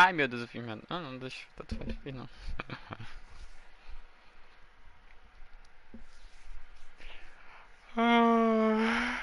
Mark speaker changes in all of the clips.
Speaker 1: Ai meu Deus, eu fiz merda. Ah, não, deixa. Tanto faz, fiz não. Ah.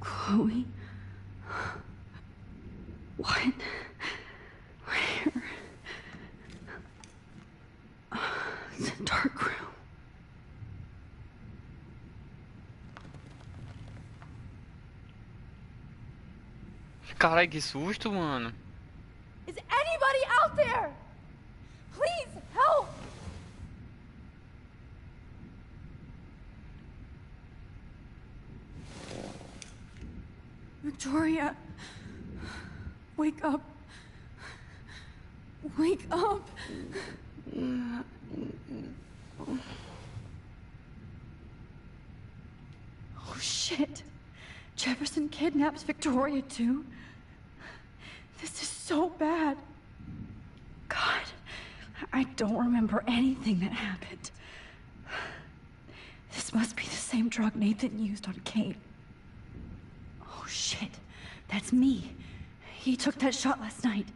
Speaker 2: Chloe? What? Where? It's a dark room.
Speaker 1: Caralho, que susto, mano.
Speaker 3: Is anybody out there? Please help!
Speaker 2: Victoria, wake up. Wake up. Oh shit. Jefferson kidnaps Victoria too? This is so bad. God, I don't remember anything that happened. This must be the same drug Nathan used on Kate. Oh shit, that's me. He took that shot last night.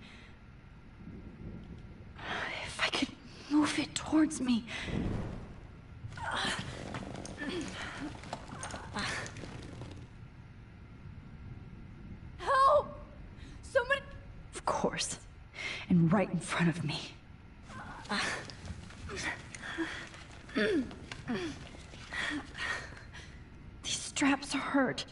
Speaker 2: If I could move it towards me.
Speaker 3: Help! Somebody...
Speaker 2: Of course. And right in front of me. These straps hurt.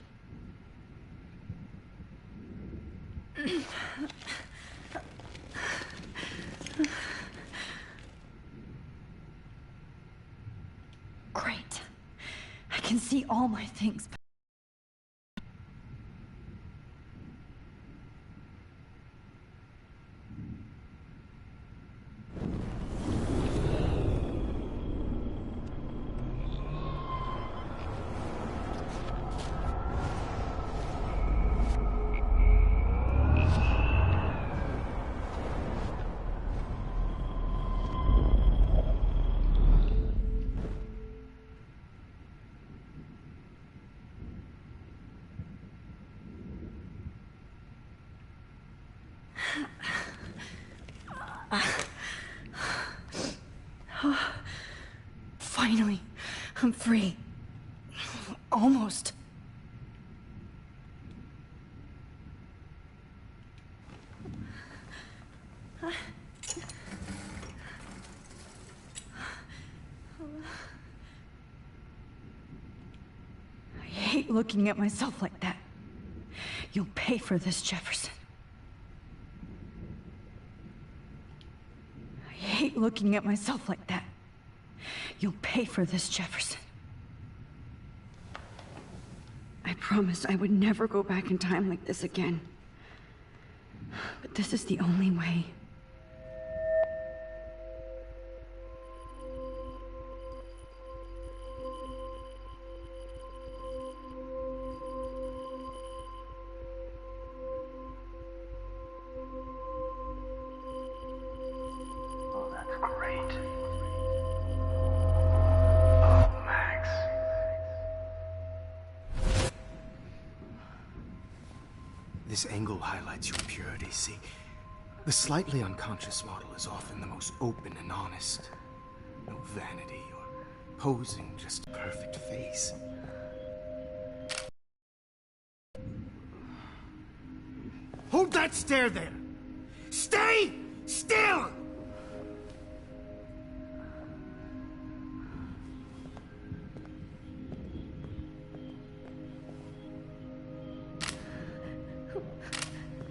Speaker 2: Great. I can see all my things. Finally, I'm free. Almost. I hate looking at myself like that. You'll pay for this, Jefferson. I hate looking at myself like that. You'll pay for this, Jefferson. I promised I would never go back in time like this again. But this is the only way.
Speaker 4: Oh, that's great. Oh, Max.
Speaker 5: This angle highlights your purity, see? The slightly unconscious model is often the most open and honest. No vanity or posing, just a perfect face. Hold that stare there! Stay still!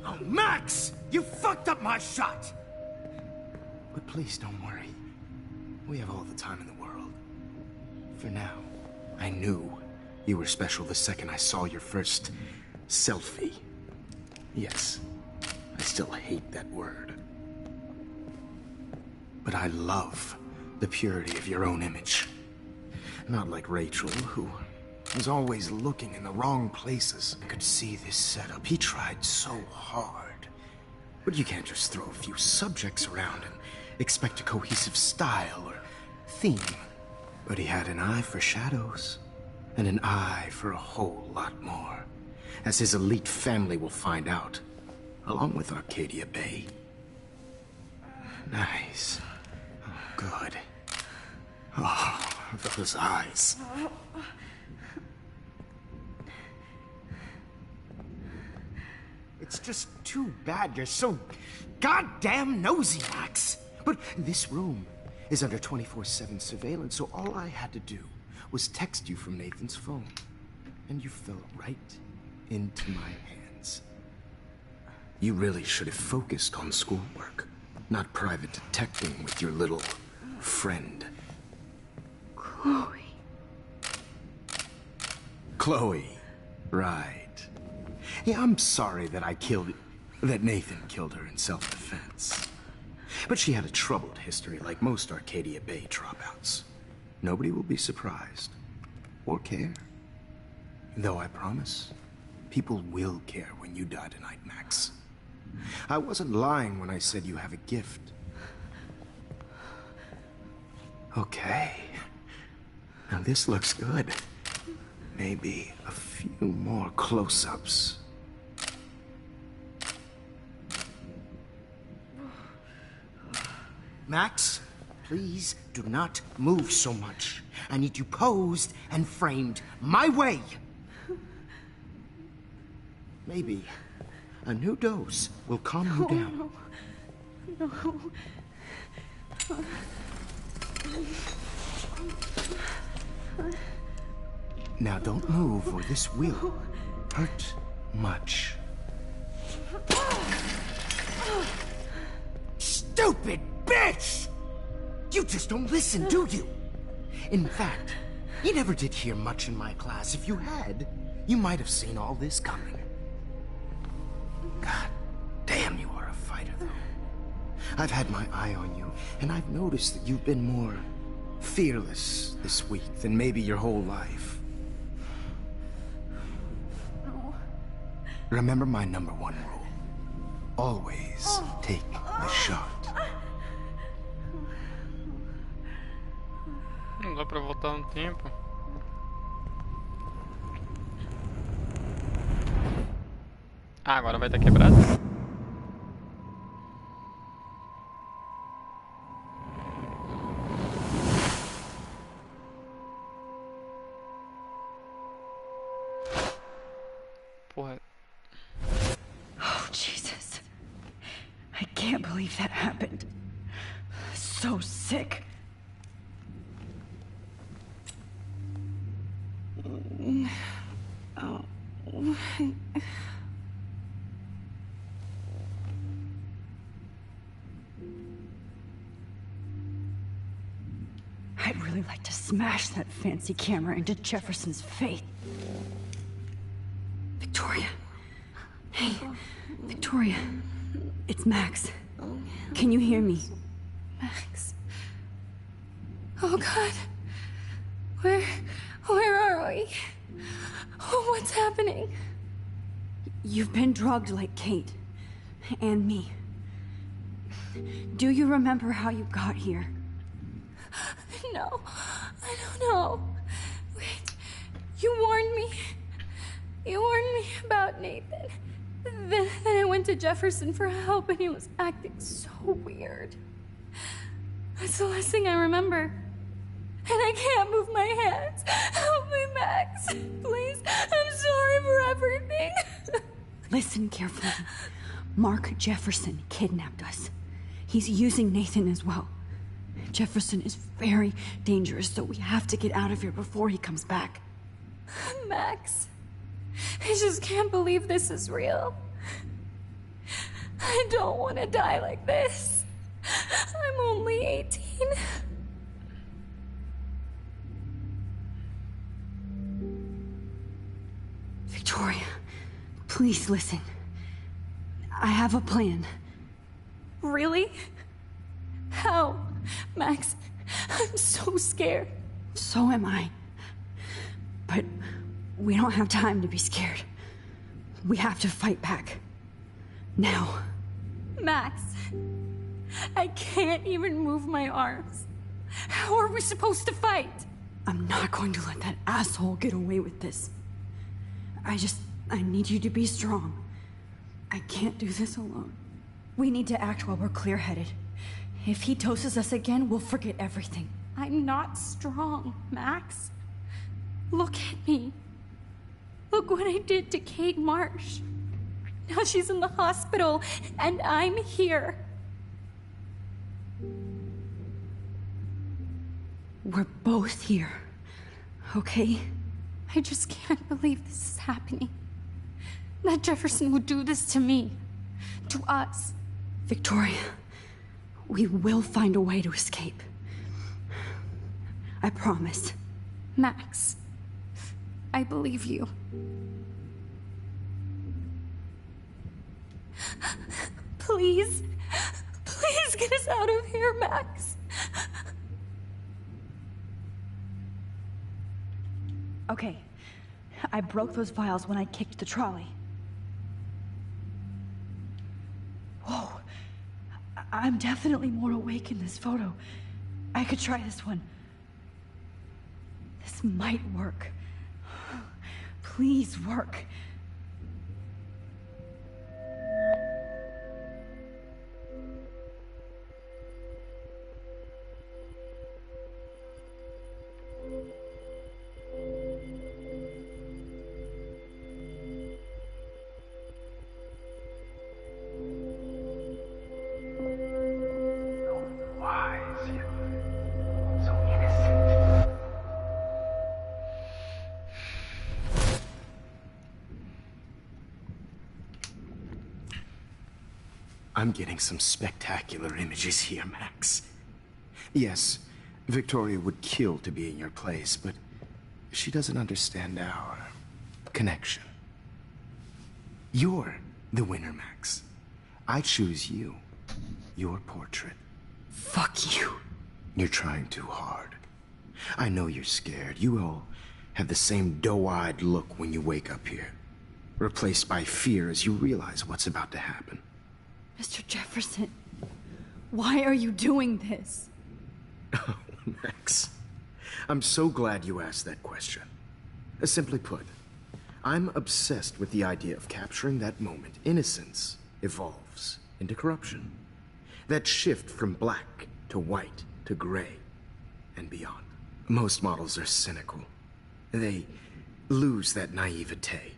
Speaker 5: Oh, Max! You fucked up my shot! But please don't worry. We have all the time in the world. For now, I knew you were special the second I saw your first selfie. Yes, I still hate that word. But I love the purity of your own image. Not like Rachel, who was always looking in the wrong places. I could see this setup. He tried so hard. But you can't just throw a few subjects around and expect a cohesive style or theme. But he had an eye for shadows, and an eye for a whole lot more, as his elite family will find out, along with Arcadia Bay. Nice. Oh, good. Oh, those eyes. It's just too bad you're so goddamn nosy, Max. But this room is under 24/7 surveillance, so all I had to do was text you from Nathan's phone. And you fell right into my hands. You really should have focused on schoolwork, not private detecting with your little friend.
Speaker 2: Chloe.
Speaker 5: Chloe, right. Yeah, I'm sorry that that Nathan killed her in self-defense. But she had a troubled history like most Arcadia Bay dropouts. Nobody will be surprised, or care. Though I promise, people will care when you die tonight, Max. I wasn't lying when I said you have a gift. Okay. Now this looks good. Maybe a few more close-ups. Max, please do not move so much. I need you posed and framed my way. Maybe a new dose will calm you down.
Speaker 2: No.
Speaker 5: Now don't move or this will hurt much. Stupid bitch! You just don't listen, do you? In fact, you never did hear much in my class. If you had, you might have seen all this coming. God damn, you are a fighter, though. I've had my eye on you, and I've noticed that you've been more fearless this week than maybe your whole life. Remember my #1 rule. Always take the shot.
Speaker 1: Não dá pra voltar no tempo. Ah, agora vai estar quebrado? Porra.
Speaker 2: Oh, Jesus. I can't believe that happened. So sick. Oh. really like to smash that fancy camera into Jefferson's face. Victoria. Hey, Victoria. It's Max. Can you hear me?
Speaker 3: Max. Oh God. Where are we? Oh, what's happening?
Speaker 2: You've been drugged like Kate. And me. Do you remember how you got here?
Speaker 3: No, I don't know. Wait, you warned me. You warned me about Nathan. Then I went to Jefferson for help and he was acting so weird. That's the last thing I remember. And I can't move my hands. Help me, Max. Please, I'm sorry for everything.
Speaker 2: Listen carefully. Mark Jefferson kidnapped us. He's using Nathan as well. Jefferson is very dangerous, so we have to get out of here before he comes back.
Speaker 3: Max, I just can't believe this is real. I don't want to die like this. I'm only 18.
Speaker 2: Victoria, please listen. I have a plan.
Speaker 3: Really? How? Max, I'm so scared.
Speaker 2: So am I. But we don't have time to be scared. We have to fight back. Now.
Speaker 3: Max, I can't even move my arms. How are we supposed to fight?
Speaker 2: I'm not going to let that asshole get away with this. I need you to be strong. I can't do this alone. We need to act while we're clear-headed. If he doses us again, we'll forget everything.
Speaker 3: I'm not strong, Max. Look at me. Look what I did to Kate Marsh. Now she's in the hospital, and I'm here.
Speaker 2: We're both here, okay?
Speaker 3: I just can't believe this is happening. That Jefferson would do this to me. To us.
Speaker 2: Victoria, we will find a way to escape. I promise.
Speaker 3: Max, I believe you. Please, please get us out of here, Max.
Speaker 2: Okay, I broke those vials when I kicked the trolley. Whoa, I'm definitely more awake in this photo. I could try this one. This might work. Please work.
Speaker 4: Wise yet so innocent.
Speaker 5: I'm getting some spectacular images here, Max. Yes, Victoria would kill to be in your place, but she doesn't understand our connection. You're the winner, Max. I choose you. Your portrait.
Speaker 2: Fuck you.
Speaker 5: You're trying too hard. I know you're scared. You all have the same doe-eyed look when you wake up here, replaced by fear as you realize what's about to happen.
Speaker 2: Mr. Jefferson, why are you doing this?
Speaker 5: Oh, Max. I'm so glad you asked that question. Simply put, I'm obsessed with the idea of capturing that moment innocence evolves into corruption. That shift from black to white to gray and beyond. Most models are cynical. They lose that naivete.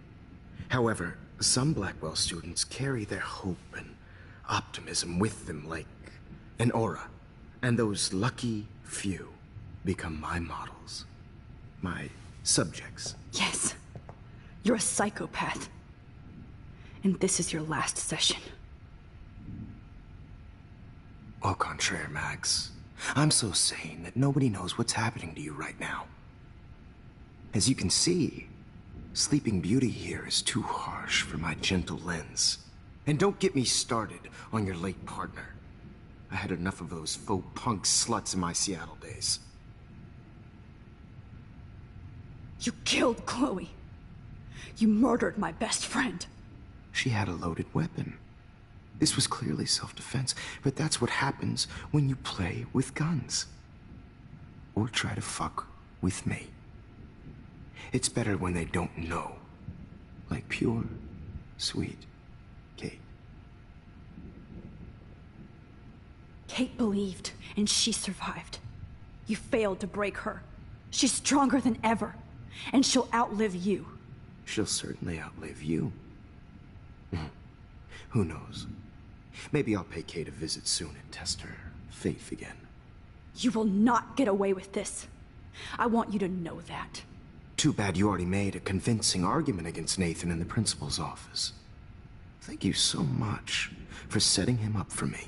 Speaker 5: However, some Blackwell students carry their hope and optimism with them like an aura. And those lucky few become my models. My subjects.
Speaker 2: Yes. You're a psychopath. And this is your last session.
Speaker 5: Au contraire, Max. I'm so sane that nobody knows what's happening to you right now. As you can see, Sleeping Beauty here is too harsh for my gentle lens. And don't get me started on your late partner. I had enough of those faux punk sluts in my Seattle days.
Speaker 2: You killed Chloe. You murdered my best friend.
Speaker 5: She had a loaded weapon. This was clearly self-defense, but that's what happens when you play with guns. Or try to fuck with me. It's better when they don't know. Like pure, sweet Kate.
Speaker 2: Kate believed, and she survived. You failed to break her. She's stronger than ever, and she'll outlive you.
Speaker 5: She'll certainly outlive you. Who knows? Maybe I'll pay Kate a visit soon and test her faith again.
Speaker 2: You will not get away with this. I want you to know that.
Speaker 5: Too bad you already made a convincing argument against Nathan in the principal's office. Thank you so much for setting him up for me.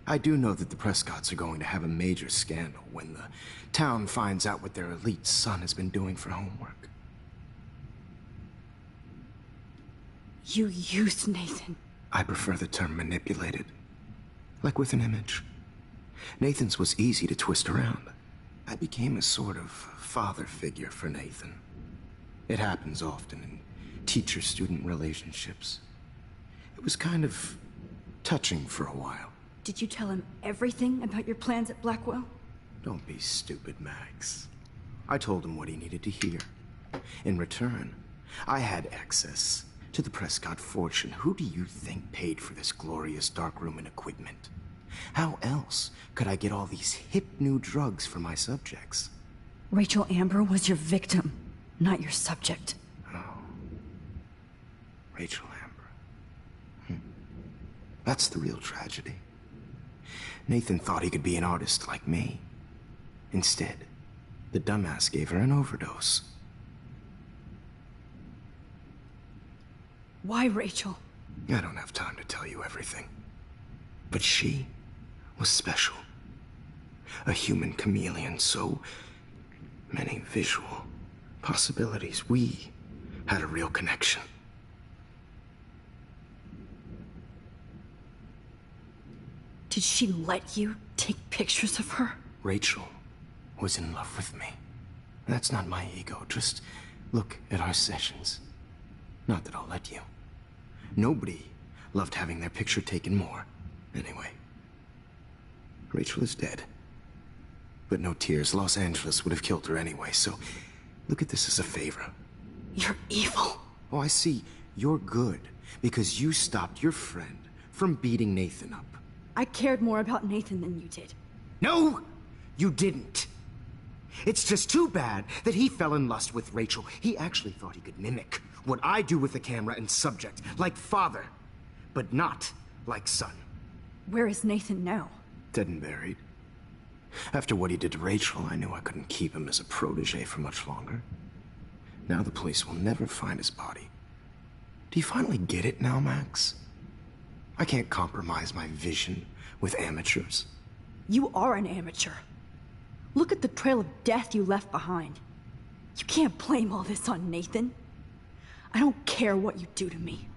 Speaker 5: I do know that the Prescotts are going to have a major scandal when the town finds out what their elite son has been doing for homework.
Speaker 2: You used Nathan.
Speaker 5: I prefer the term manipulated. Like with an image. Nathan's was easy to twist around. I became a sort of father figure for Nathan. It happens often in teacher-student relationships. It was kind of touching for a while.
Speaker 2: Did you tell him everything about your plans at Blackwell?
Speaker 5: Don't be stupid, Max. I told him what he needed to hear. In return, I had access to the Prescott fortune. Who do you think paid for this glorious darkroom and equipment? How else could I get all these hip new drugs for my subjects?
Speaker 2: Rachel Amber was your victim, not your subject.
Speaker 5: Oh. Rachel Amber. That's the real tragedy. Nathan thought he could be an artist like me. Instead, the dumbass gave her an overdose.
Speaker 2: Why Rachel?
Speaker 5: I don't have time to tell you everything. But she was special. A human chameleon, so many visual possibilities. We had a real connection.
Speaker 2: Did she let you take pictures of her?
Speaker 5: Rachel was in love with me. That's not my ego. Just look at our sessions. Not that I'll let you. Nobody loved having their picture taken more. Anyway, Rachel is dead. But no tears. Los Angeles would have killed her anyway, so look at this as a favor.
Speaker 2: You're evil.
Speaker 5: Oh, I see. You're good because you stopped your friend from beating Nathan up.
Speaker 2: I cared more about Nathan than you did.
Speaker 5: No, you didn't. It's just too bad that he fell in lust with Rachel. He actually thought he could mimic what I do with the camera and subject, like father, but not like son.
Speaker 2: Where is Nathan now?
Speaker 5: Dead and buried. After what he did to Rachel, I knew I couldn't keep him as a protege for much longer. Now the police will never find his body. Do you finally get it now, Max? I can't compromise my vision with amateurs.
Speaker 2: You are an amateur. Look at the trail of death you left behind. You can't blame all this on Nathan. I don't care what you do to me.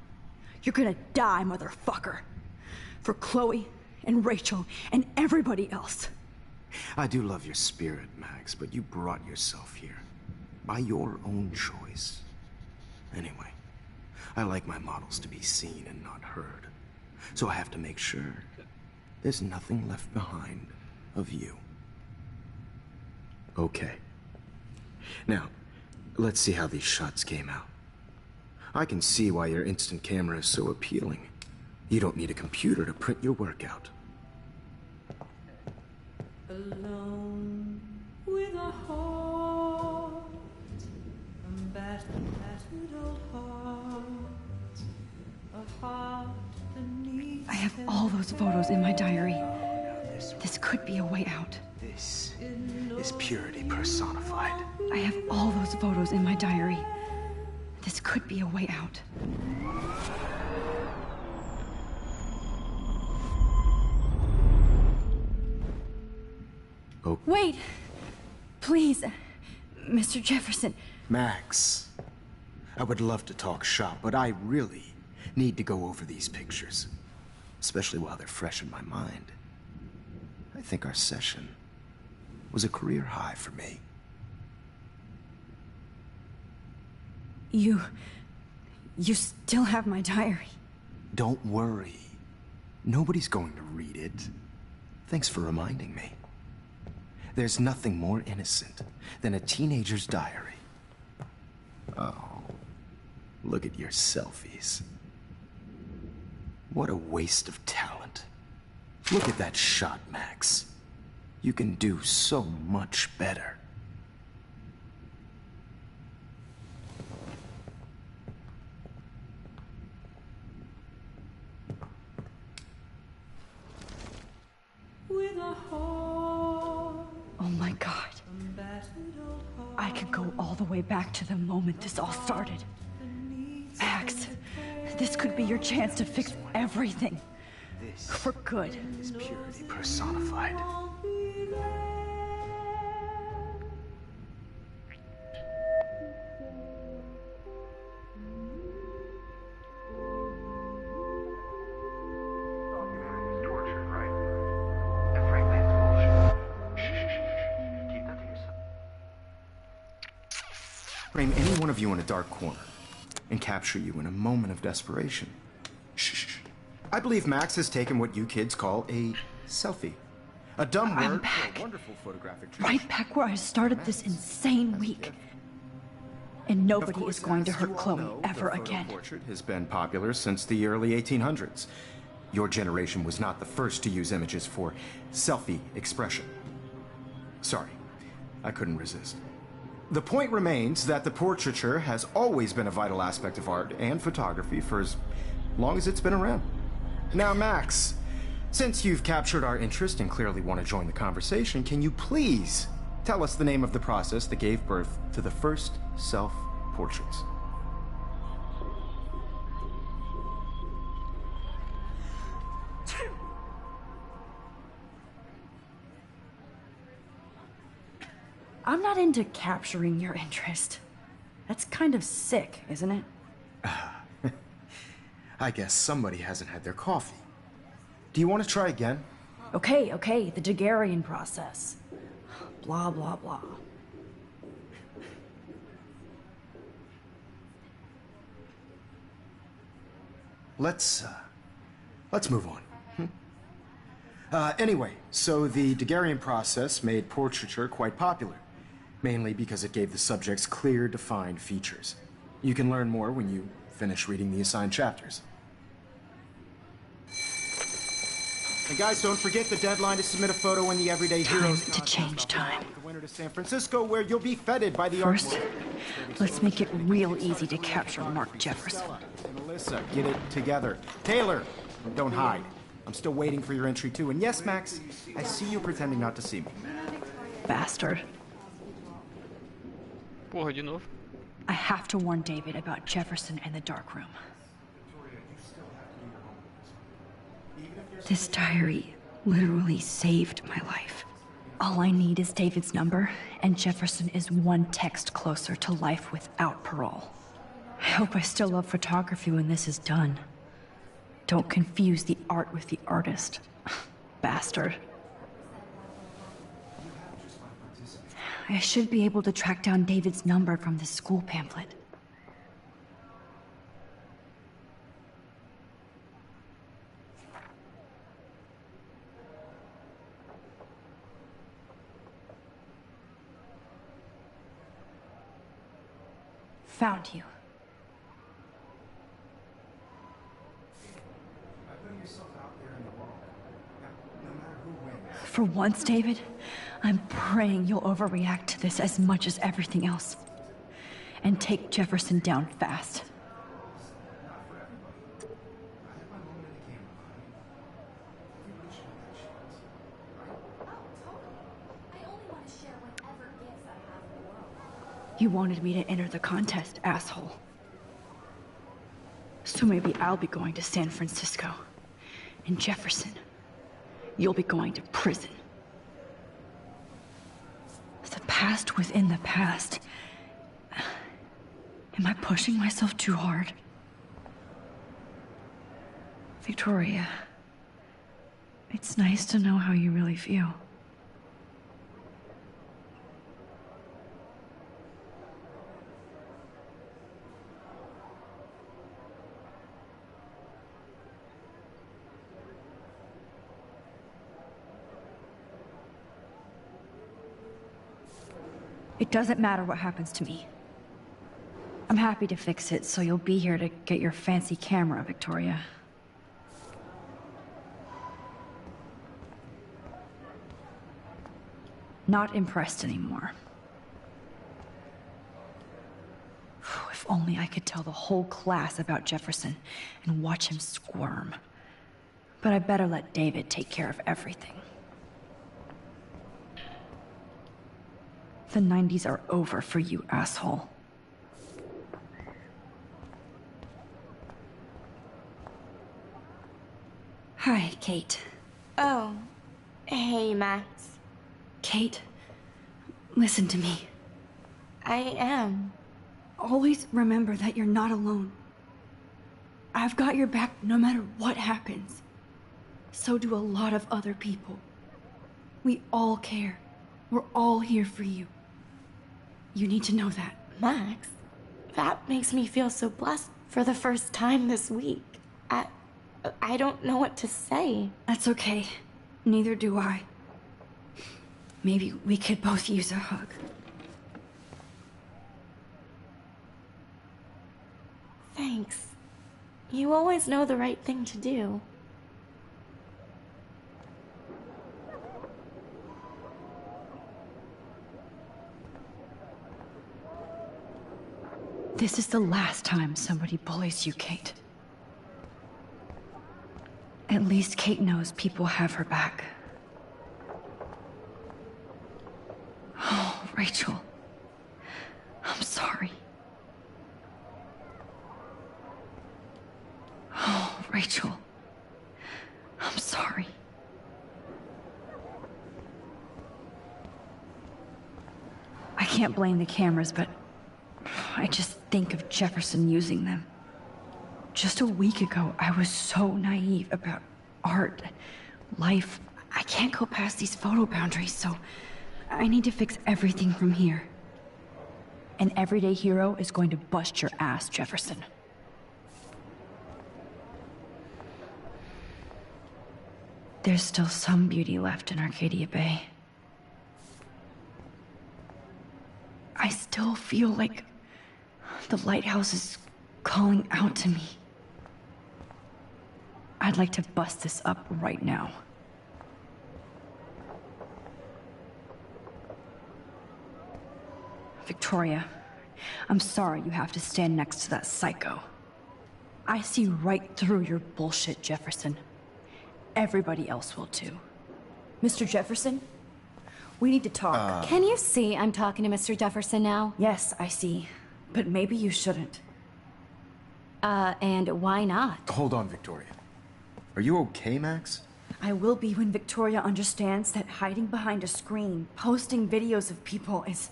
Speaker 2: You're gonna die, motherfucker. For Chloe and Rachel and everybody else.
Speaker 5: I do love your spirit, Max, but you brought yourself here. By your own choice. Anyway, I like my models to be seen and not heard. So I have to make sure there's nothing left behind of you. Okay. Now, let's see how these shots came out. I can see why your instant camera is so appealing. You don't need a computer to print your work out.
Speaker 6: Alone with a heart, a battered old heart, a heart beneath.
Speaker 2: I have all those photos in my diary. This could be a way out.
Speaker 5: This is purity personified.
Speaker 2: I have all those photos in my diary. This could be a way out. Wait! Please, Mr. Jefferson.
Speaker 5: Max, I would love to talk shop, but I really need to go over these pictures. Especially while they're fresh in my mind. I think our session was a career high for me.
Speaker 2: You still have my diary.
Speaker 5: Don't worry. Nobody's going to read it. Thanks for reminding me. There's nothing more innocent than a teenager's diary. Oh, look at your selfies. What a waste of talent. Look at that shot, Max. You can do so much better.
Speaker 6: With a heart,
Speaker 2: Oh my god.
Speaker 6: battered old heart
Speaker 2: I could go all the way back to the moment this all started.
Speaker 6: needs
Speaker 2: Max, this could be your chance to fix everything.
Speaker 5: This
Speaker 2: For good.
Speaker 5: is purity personified.
Speaker 6: I'll be there.
Speaker 4: Humanity is tortured, right? And frankly, it's bullshit. Shh. Keep that to yourself.
Speaker 5: Frame any one of you in a dark corner and capture you in a moment of desperation. Shh. I believe Max has taken what you kids call a selfie. A dumb
Speaker 2: I'm
Speaker 5: word
Speaker 2: back.
Speaker 5: for a wonderful photographic treatment.
Speaker 2: Right back where I started this insane week. And nobody is going to hurt Chloe ever again.
Speaker 5: The portrait has been popular since the early 1800s. Your generation was not the first to use images for selfie expression. Sorry, I couldn't resist. The point remains that the portraiture has always been a vital aspect of art and photography for as long as it's been around. Now, Max, since you've captured our interest and clearly want to join the conversation, can you please tell us the name of the process that gave birth to the first self-portraits?
Speaker 2: I'm not into capturing your interest. That's kind of sick, isn't it?
Speaker 5: I guess somebody hasn't had their coffee. Do you want to try again?
Speaker 2: Okay, the Daguerrean process. Blah, blah, blah.
Speaker 5: Let's move on. Anyway, so the Daguerrean process made portraiture quite popular, mainly because it gave the subjects clear, defined features. You can learn more when you finish reading the assigned chapters. And guys, don't forget the deadline to submit a photo in the Everyday Heroes
Speaker 2: Time to change time.
Speaker 5: The winter to San Francisco, where you'll be feted by the
Speaker 2: First,
Speaker 5: art world.
Speaker 2: let's make it real easy to capture Mark Jefferson.
Speaker 5: And Alyssa, get it together. Taylor, don't hide. I'm still waiting for your entry too. And yes, Max, I see you pretending not to see me.
Speaker 2: Bastard.
Speaker 1: Porra, de novo.
Speaker 2: I have to warn David about Jefferson and the dark room. This diary literally saved my life. All I need is David's number, and Jefferson is one text closer to life without parole. I hope I still love photography when this is done. Don't confuse the art with the artist. Bastard. I should be able to track down David's number from the school pamphlet. Found you. For once, David, I'm praying you'll overreact to this as much as everything else. And take Jefferson down fast. You wanted me to enter the contest, asshole. So maybe I'll be going to San Francisco. And Jefferson, you'll be going to prison. past within the past. Am I pushing myself too hard? Victoria, it's nice to know how you really feel. It doesn't matter what happens to me. I'm happy to fix it, so you'll be here to get your fancy camera, Victoria. Not impressed anymore. If only I could tell the whole class about Jefferson and watch him squirm. But I better let David take care of everything. The 90s are over for you, asshole. Hi, Kate.
Speaker 3: Oh, hey, Max.
Speaker 2: Kate, listen to me.
Speaker 3: I am.
Speaker 2: Always remember that you're not alone. I've got your back no matter what happens. So do a lot of other people. We all care. We're all here for you. You need to know that.
Speaker 3: Max, that makes me feel so blessed for the first time this week. I don't know what to say.
Speaker 2: That's okay. Neither do I. Maybe we could both use a hug.
Speaker 3: Thanks. You always know the right thing to do.
Speaker 2: This is the last time somebody bullies you, Kate. At least Kate knows people have her back. Oh, Rachel. I'm sorry. Oh, Rachel. I'm sorry. I can't blame the cameras, but I just think of Jefferson using them. Just a week ago, I was so naive about art, life. I can't go past these photo boundaries, so I need to fix everything from here. An everyday hero is going to bust your ass, Jefferson. There's still some beauty left in Arcadia Bay. I still feel like the lighthouse is calling out to me. I'd like to bust this up right now. Victoria, I'm sorry you have to stand next to that psycho. I see right through your bullshit, Jefferson. Everybody else will too. Mr. Jefferson, we need to talk.
Speaker 3: Can you see I'm talking to Mr. Jefferson now?
Speaker 2: Yes, I see. But maybe you shouldn't.
Speaker 3: And why not?
Speaker 5: Hold on, Victoria. Are you okay, Max?
Speaker 2: I will be when Victoria understands that hiding behind a screen, posting videos of people is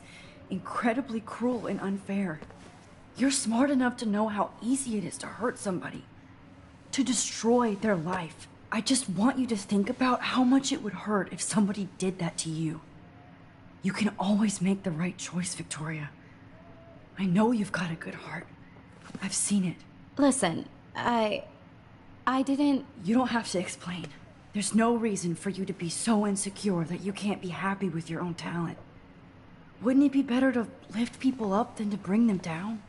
Speaker 2: incredibly cruel and unfair. You're smart enough to know how easy it is to hurt somebody, to destroy their life. I just want you to think about how much it would hurt if somebody did that to you. You can always make the right choice, Victoria. I know you've got a good heart. I've seen it.
Speaker 3: Listen, I didn't...
Speaker 2: You don't have to explain. There's no reason for you to be so insecure that you can't be happy with your own talent. Wouldn't it be better to lift people up than to bring them down?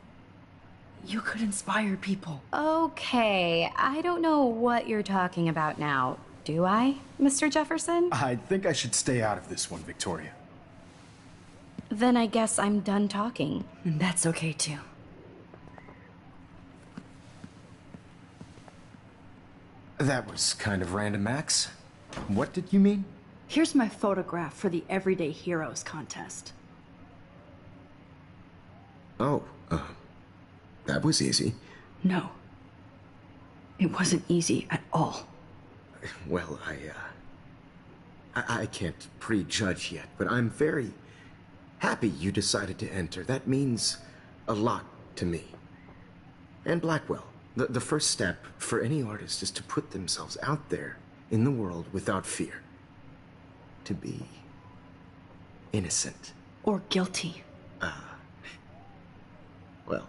Speaker 2: You could inspire people.
Speaker 3: Okay, I don't know what you're talking about now, do I, Mr. Jefferson?
Speaker 5: I think I should stay out of this one, Victoria.
Speaker 3: Then I guess I'm done talking.
Speaker 2: And that's okay too.
Speaker 5: That was kind of random, Max. What did you mean?
Speaker 2: Here's my photograph for the Everyday Heroes contest.
Speaker 5: Oh, that was easy.
Speaker 2: No. It wasn't easy at all.
Speaker 5: Well, I can't prejudge yet, but I'm very happy you decided to enter. That means a lot to me. And Blackwell. The first step for any artist is to put themselves out there in the world without fear. To be innocent.
Speaker 2: Or guilty.
Speaker 5: Well,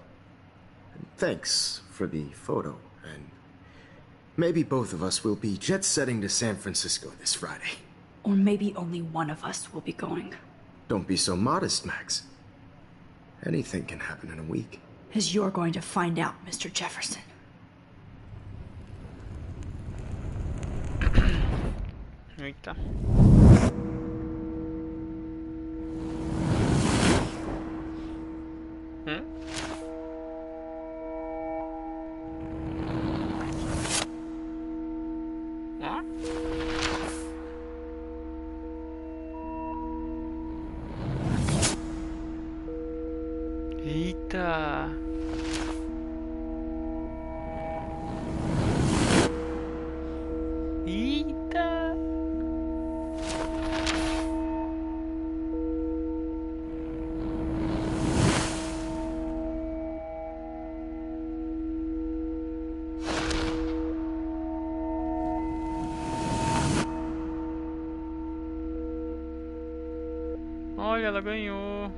Speaker 5: thanks for the photo, and maybe both of us will be jet-setting to San Francisco this Friday.
Speaker 2: Or maybe only one of us will be going.
Speaker 5: Don't be so modest, Max. Anything can happen in a week.
Speaker 2: As you're going to find out, Mr. Jefferson.
Speaker 1: Eita. Ó. Eita. Eita. Olha, ela ganhou.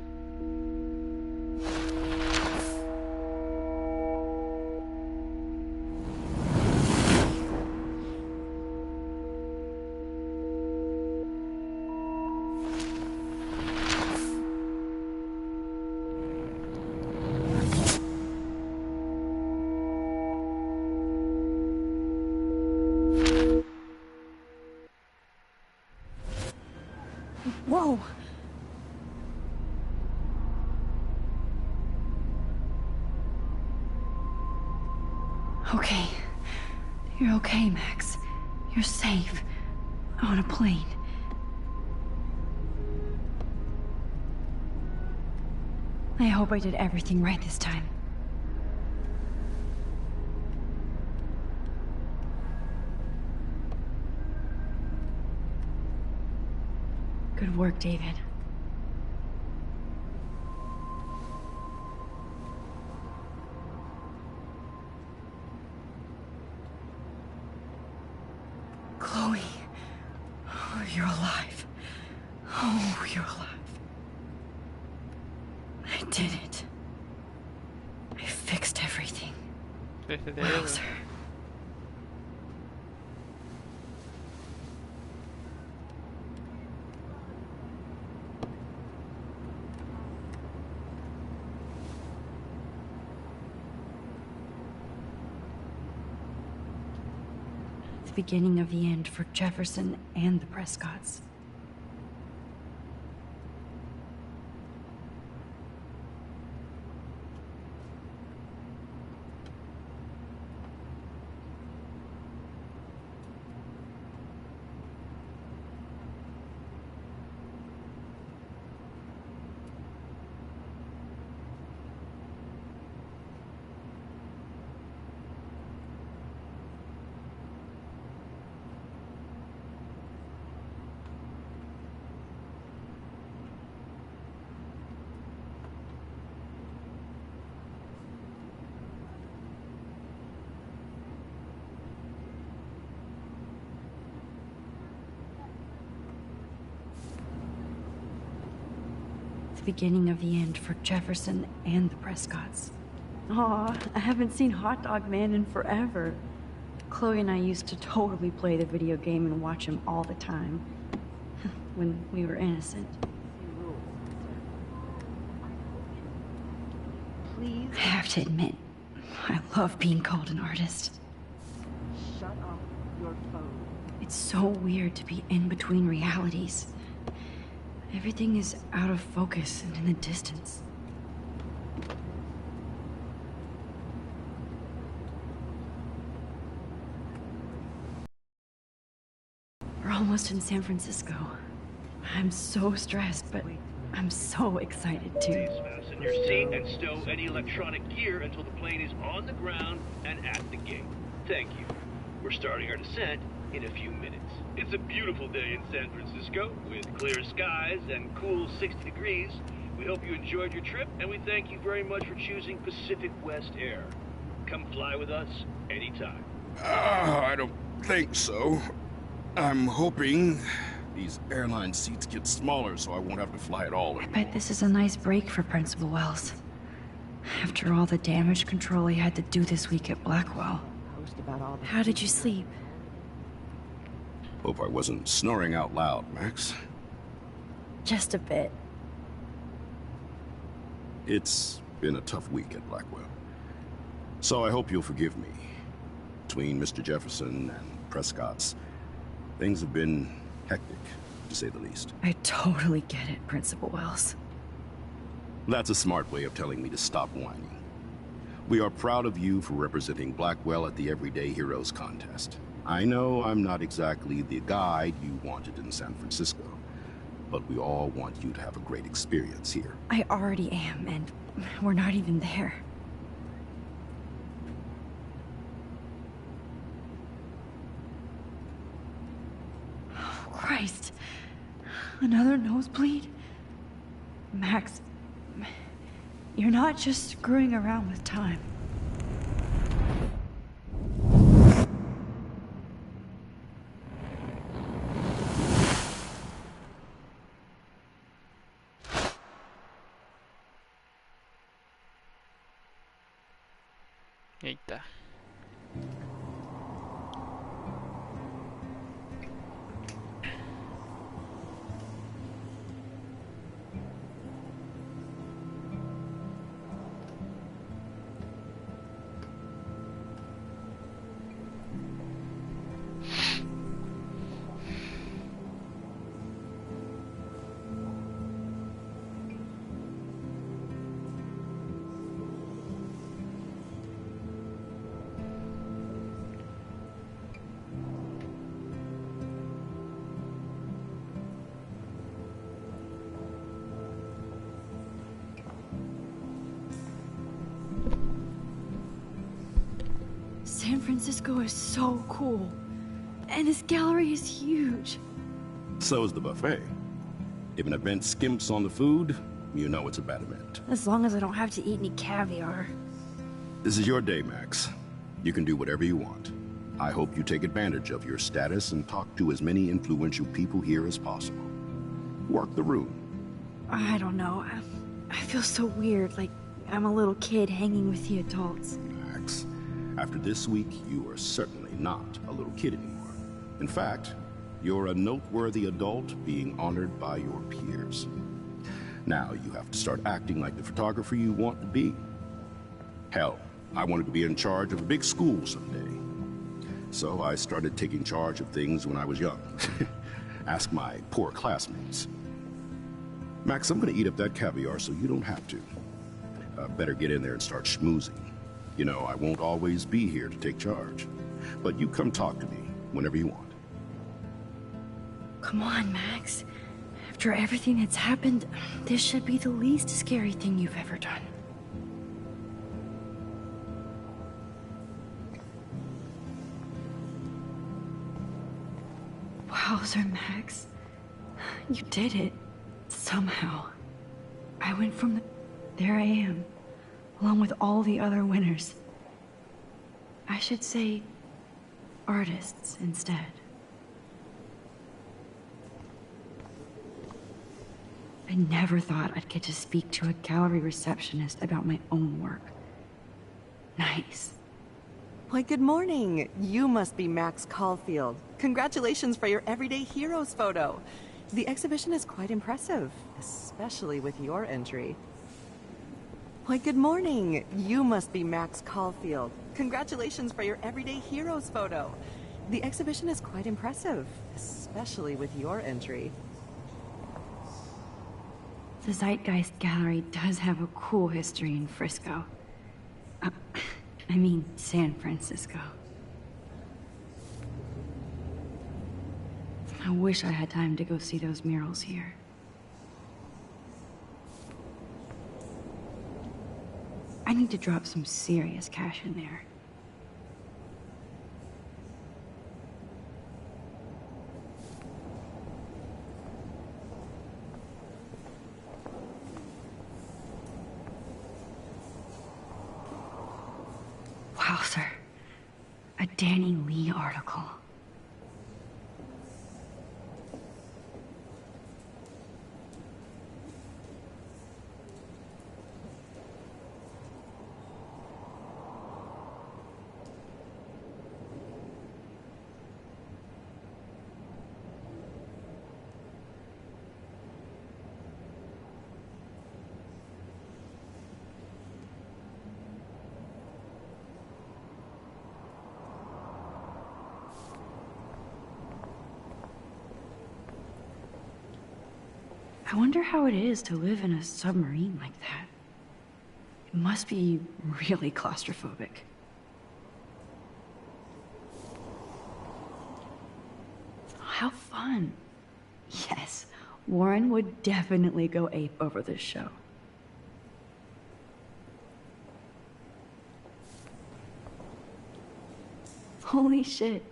Speaker 2: Whoa! Okay. You're okay, Max. You're safe. On a plane. I hope I did everything right this time. Good work, David. Chloe. Oh, you're alive. Oh, you're alive. I did it. I fixed everything. Wowzer. The beginning of the end for Jefferson and the Prescotts. The beginning of the end for Jefferson and the Prescotts. Aw, I haven't seen Hot Dog Man in forever. Chloe and I used to totally play the video game and watch him all the time. When we were innocent. Please. I have to admit, I love being called an artist.
Speaker 6: Shut off your phone.
Speaker 2: It's so weird to be in between realities. Everything is out of focus and in the distance. We're almost in San Francisco. I'm so stressed, but I'm so excited too.
Speaker 7: Please fasten your seat and stow any electronic gear until the plane is on the ground and at the gate. Thank you. We're starting our descent in a few minutes. It's a beautiful day in San Francisco with clear skies and cool 60 degrees. We hope you enjoyed your trip, and we thank you very much for choosing Pacific West Air. Come fly with us anytime.
Speaker 8: I don't think so. I'm hoping these airline seats get smaller so I won't have to fly at all.
Speaker 2: I bet this is a nice break for Principal Wells. After all the damage control he had to do this week at Blackwell.
Speaker 6: Post about all the
Speaker 2: How did you sleep?
Speaker 8: Hope I wasn't snoring out loud, Max.
Speaker 2: Just a bit.
Speaker 8: It's been a tough week at Blackwell. So I hope you'll forgive me. Between Mr. Jefferson and Prescott's, things have been hectic, to say the least.
Speaker 2: I totally get it, Principal Wells.
Speaker 8: That's a smart way of telling me to stop whining. We are proud of you for representing Blackwell at the Everyday Heroes contest. I know I'm not exactly the guide you wanted in San Francisco, but we all want you to have a great experience here.
Speaker 2: I already am, and we're not even there. Oh, Christ. Another nosebleed? Max, you're not just screwing around with time.
Speaker 1: Eita.
Speaker 2: San Francisco is so cool. And this gallery is huge.
Speaker 8: So is the buffet. If an event skimps on the food, you know it's a bad event.
Speaker 2: As long as I don't have to eat any caviar.
Speaker 8: This is your day, Max. You can do whatever you want. I hope you take advantage of your status and talk to as many influential people here as possible. Work the room.
Speaker 2: I don't know. I feel so weird, like I'm a little kid hanging with the adults.
Speaker 8: Max, after this week, you are certainly not a little kid anymore. In fact, you're a noteworthy adult being honored by your peers. Now you have to start acting like the photographer you want to be. Hell, I wanted to be in charge of a big school someday. So I started taking charge of things when I was young. Ask my poor classmates. Max, I'm gonna eat up that caviar so you don't have to. Better get in there and start schmoozing. You know, I won't always be here to take charge. But you come talk to me whenever you want.
Speaker 2: Come on, Max. After everything that's happened, this should be the least scary thing you've ever done. Wowzer, Max. You did it. Somehow. I went from the... There I am. Along with all the other winners. I should say... artists instead. I never thought I'd get to speak to a gallery receptionist about my own work. Nice.
Speaker 6: Why, good morning. You must be Max Caulfield. Congratulations for your Everyday Heroes photo. The exhibition is quite impressive, especially with your entry. Why, good morning. You must be Max Caulfield. Congratulations for your Everyday Heroes photo. The exhibition is quite impressive, especially with your entry.
Speaker 2: The Zeitgeist Gallery does have a cool history in Frisco. I mean, San Francisco. I wish I had time to go see those murals here. I need to drop some serious cash in there. A Danny Lee article. I wonder how it is to live in a submarine like that. It must be really claustrophobic. How fun. Yes, Warren would definitely go ape over this show. Holy shit,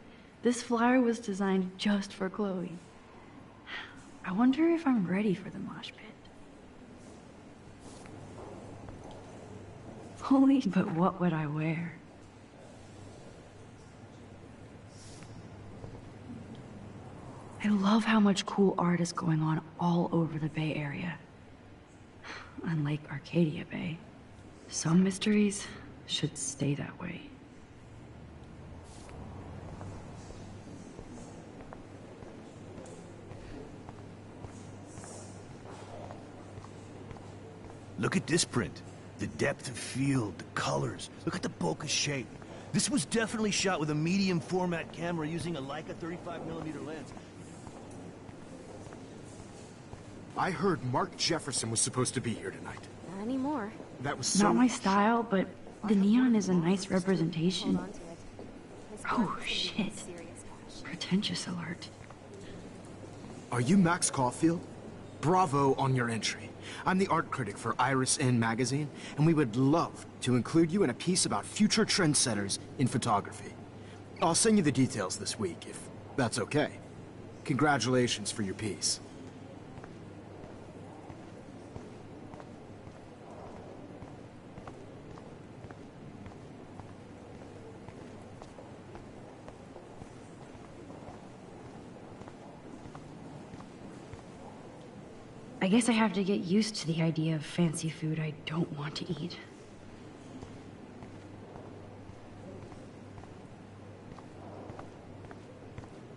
Speaker 2: this flyer was designed just for Chloe. I wonder if I'm ready for the mosh pit. Holy, but what would I wear? I love how much cool art is going on all over the Bay Area. Unlike Arcadia Bay, some mysteries should stay that way.
Speaker 9: Look at this print. The depth of field, the colors. Look at the bokeh shape. This was definitely shot with a medium format camera using a Leica 35mm lens.
Speaker 5: I heard Mark Jefferson was supposed to be here tonight.
Speaker 3: Not anymore.
Speaker 5: That was so...
Speaker 2: Not my style, but the neon is a nice representation. Oh, shit. Pretentious alert.
Speaker 5: Are you Max Caulfield? Bravo on your entry. I'm the art critic for Iris N magazine, and we would love to include you in a piece about future trendsetters in photography. I'll send you the details this week, if that's okay. Congratulations for your piece.
Speaker 2: I guess I have to get used to the idea of fancy food I don't want to eat.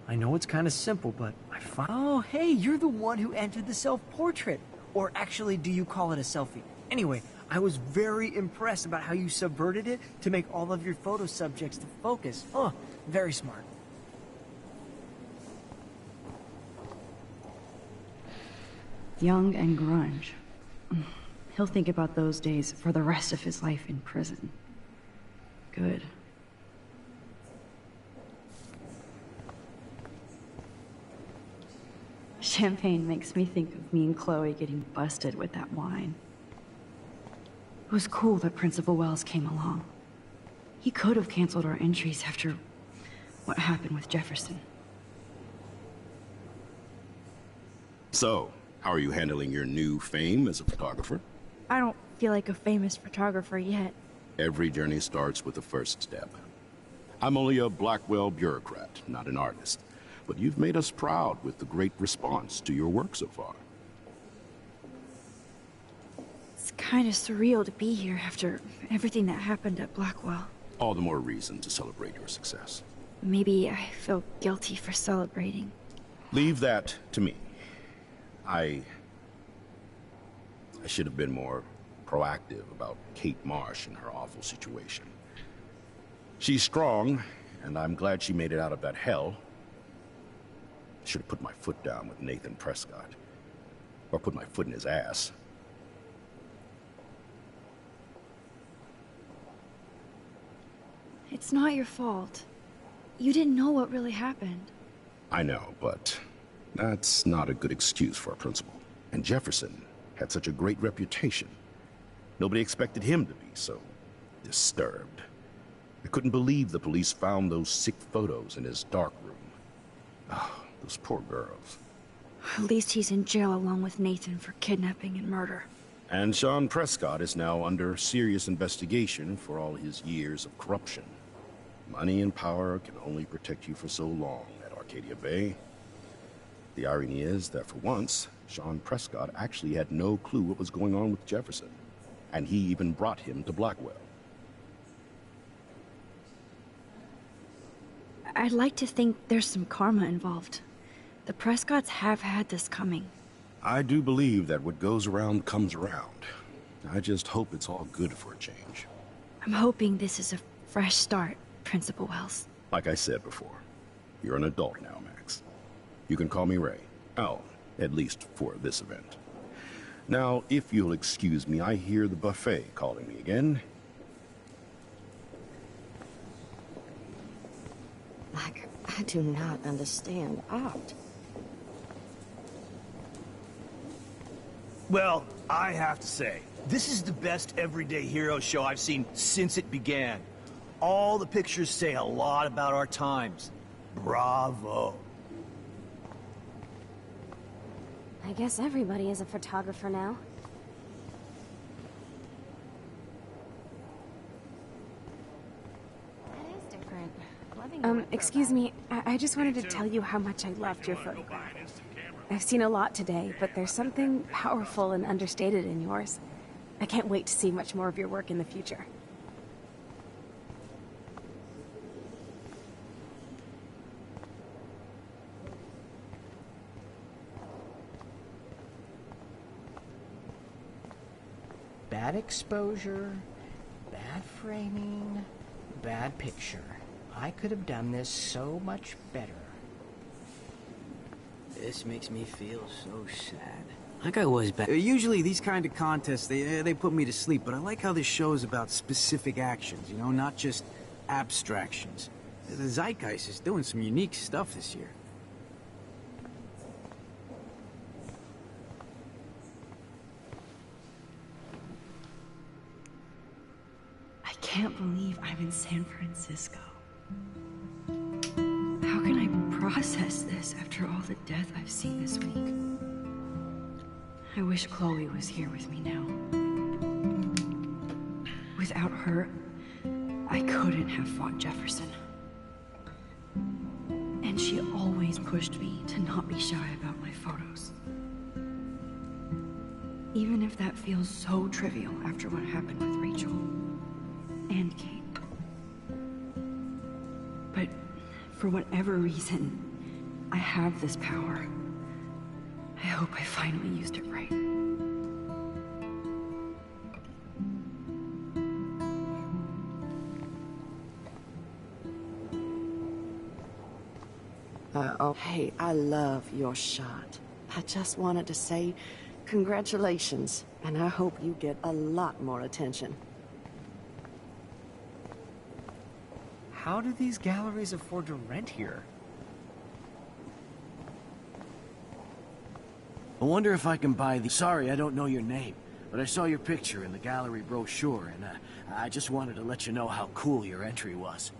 Speaker 10: I know it's kind of simple, but I find... Oh, hey, you're the one who entered the self-portrait. Or actually, do you call it a selfie? Anyway, I was very impressed about how you subverted it to make all of your photo subjects to focus. Oh, very smart.
Speaker 2: Young and grunge. He'll think about those days for the rest of his life in prison. Good. Champagne makes me think of me and Chloe getting busted with that wine. It was cool that Principal Wells came along. He could have canceled our entries after what happened with Jefferson.
Speaker 8: So, how are you handling your new fame as a photographer?
Speaker 3: I don't feel like a famous photographer yet.
Speaker 8: Every journey starts with the first step. I'm only a Blackwell bureaucrat, not an artist. But you've made us proud with the great response to your work so far.
Speaker 3: It's kind of surreal to be here after everything that happened at Blackwell.
Speaker 8: All the more reason to celebrate your success.
Speaker 3: Maybe I feel guilty for celebrating.
Speaker 8: Leave that to me. I should have been more proactive about Kate Marsh and her awful situation. She's strong, and I'm glad she made it out of that hell. I should have put my foot down with Nathan Prescott. Or put my foot in his ass.
Speaker 3: It's not your fault. You didn't know what really happened.
Speaker 8: I know, but that's not a good excuse for a principal. And Jefferson had such a great reputation. Nobody expected him to be so disturbed. I couldn't believe the police found those sick photos in his dark room. Oh, those poor girls.
Speaker 3: At least he's in jail along with Nathan for kidnapping and murder.
Speaker 8: And Sean Prescott is now under serious investigation for all his years of corruption. Money and power can only protect you for so long at Arcadia Bay. The irony is that for once, Sean Prescott actually had no clue what was going on with Jefferson, and he even brought him to Blackwell.
Speaker 2: I'd like to think there's some karma involved. The Prescotts have had this coming.
Speaker 8: I do believe that what goes around comes around. I just hope it's all good for a change.
Speaker 2: I'm hoping this is a fresh start, Principal Wells.
Speaker 8: Like I said before, you're an adult now, Max. You can call me Ray. Oh, at least for this event. Now, if you'll excuse me, I hear the buffet calling me again.
Speaker 11: Like, I do not understand art.
Speaker 9: Well, I have to say, this is the best everyday hero show I've seen since it began. All the pictures say a lot about our times. Bravo.
Speaker 3: I guess everybody is a photographer now. That is different.
Speaker 12: Excuse me, I just wanted to tell you how much I loved your photograph. I've seen a lot today, but there's something powerful and understated in yours. I can't wait to see much more of your work in the future.
Speaker 10: Bad exposure, bad framing, bad picture. I could have done this so much better.
Speaker 13: This makes me feel so sad. Like I was back. Usually these kind of contests, they put me to sleep, but I like how this show is about specific actions, you know, not just abstractions. The Zeitgeist is doing some unique stuff this year.
Speaker 2: I can't believe I'm in San Francisco. How can I process this after all the death I've seen this week? I wish Chloe was here with me now. Without her, I couldn't have fought Jefferson. And she always pushed me to not be shy about my photos. Even if that feels so trivial after what happened with Rachel and Kate. But for whatever reason, I have this power. I hope I finally used it right.
Speaker 11: Oh, hey, I love your shot. I just wanted to say congratulations, and I hope you get a lot more attention.
Speaker 10: How do these galleries afford to rent here?
Speaker 13: I wonder if I can buy the... Sorry, I don't know your name, but I saw your picture in the gallery brochure, and I just wanted to let you know how cool your entry was.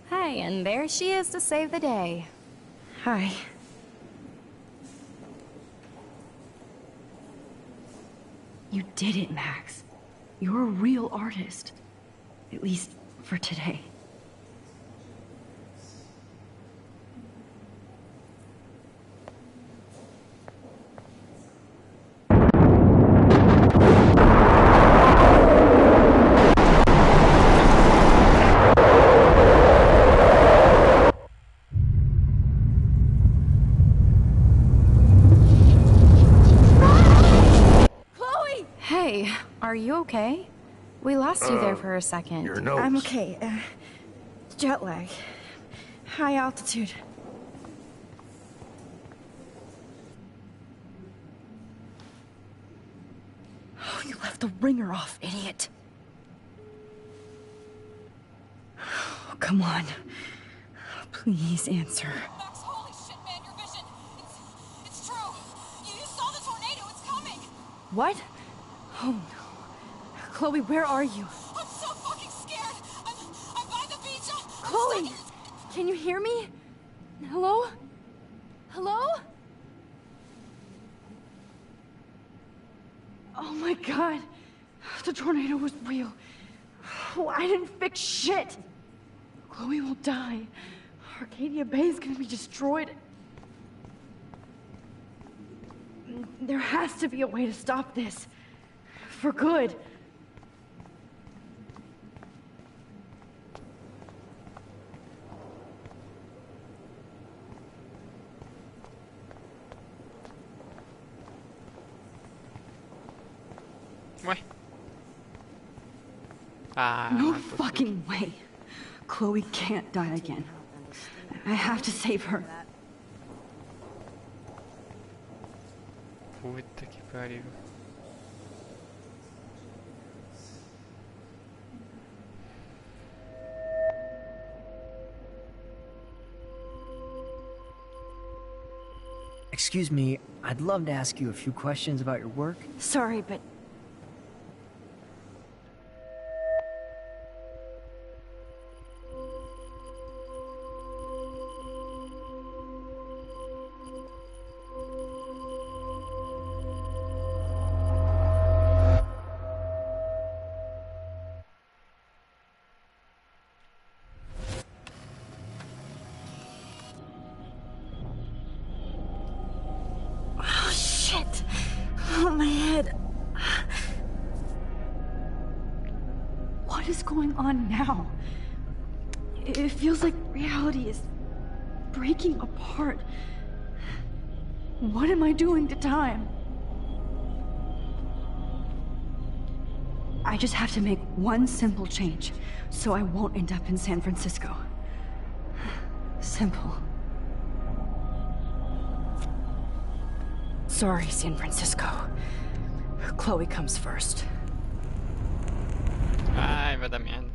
Speaker 3: Hey, and there she is to save the day.
Speaker 2: Hi. You did it, Max. You're a real artist. At least for today.
Speaker 3: Hey, are you okay? We lost you there for a second.
Speaker 9: Your nose.
Speaker 2: I'm okay. Jet lag. High altitude. Oh, you left the ringer off, idiot. Oh, come on. Please answer.
Speaker 14: Max, holy shit, man, your vision. It's true. You saw the tornado. It's coming.
Speaker 2: What? Oh no. Chloe, where are you?
Speaker 14: I'm so fucking scared. I'm by the beach.
Speaker 2: Chloe! Can you hear me? Hello? Hello? Oh my god. The tornado was real. Oh, I didn't fix shit. Chloe will die. Arcadia Bay is gonna be destroyed. There has to be a way to stop this. For good.
Speaker 1: Ué. Ah,
Speaker 2: No fucking way. Chloe can't die again. I have to save her.
Speaker 1: Puta que pariu.
Speaker 10: Excuse me, I'd love to ask you a few questions about your work.
Speaker 2: Sorry, but oh, my head. What is going on now? It feels like reality is breaking apart. What am I doing to time? I just have to make one simple change, so I won't end up in San Francisco. Simple. Sorry, San Francisco. Chloe comes first.
Speaker 1: Ai, vai dar merda.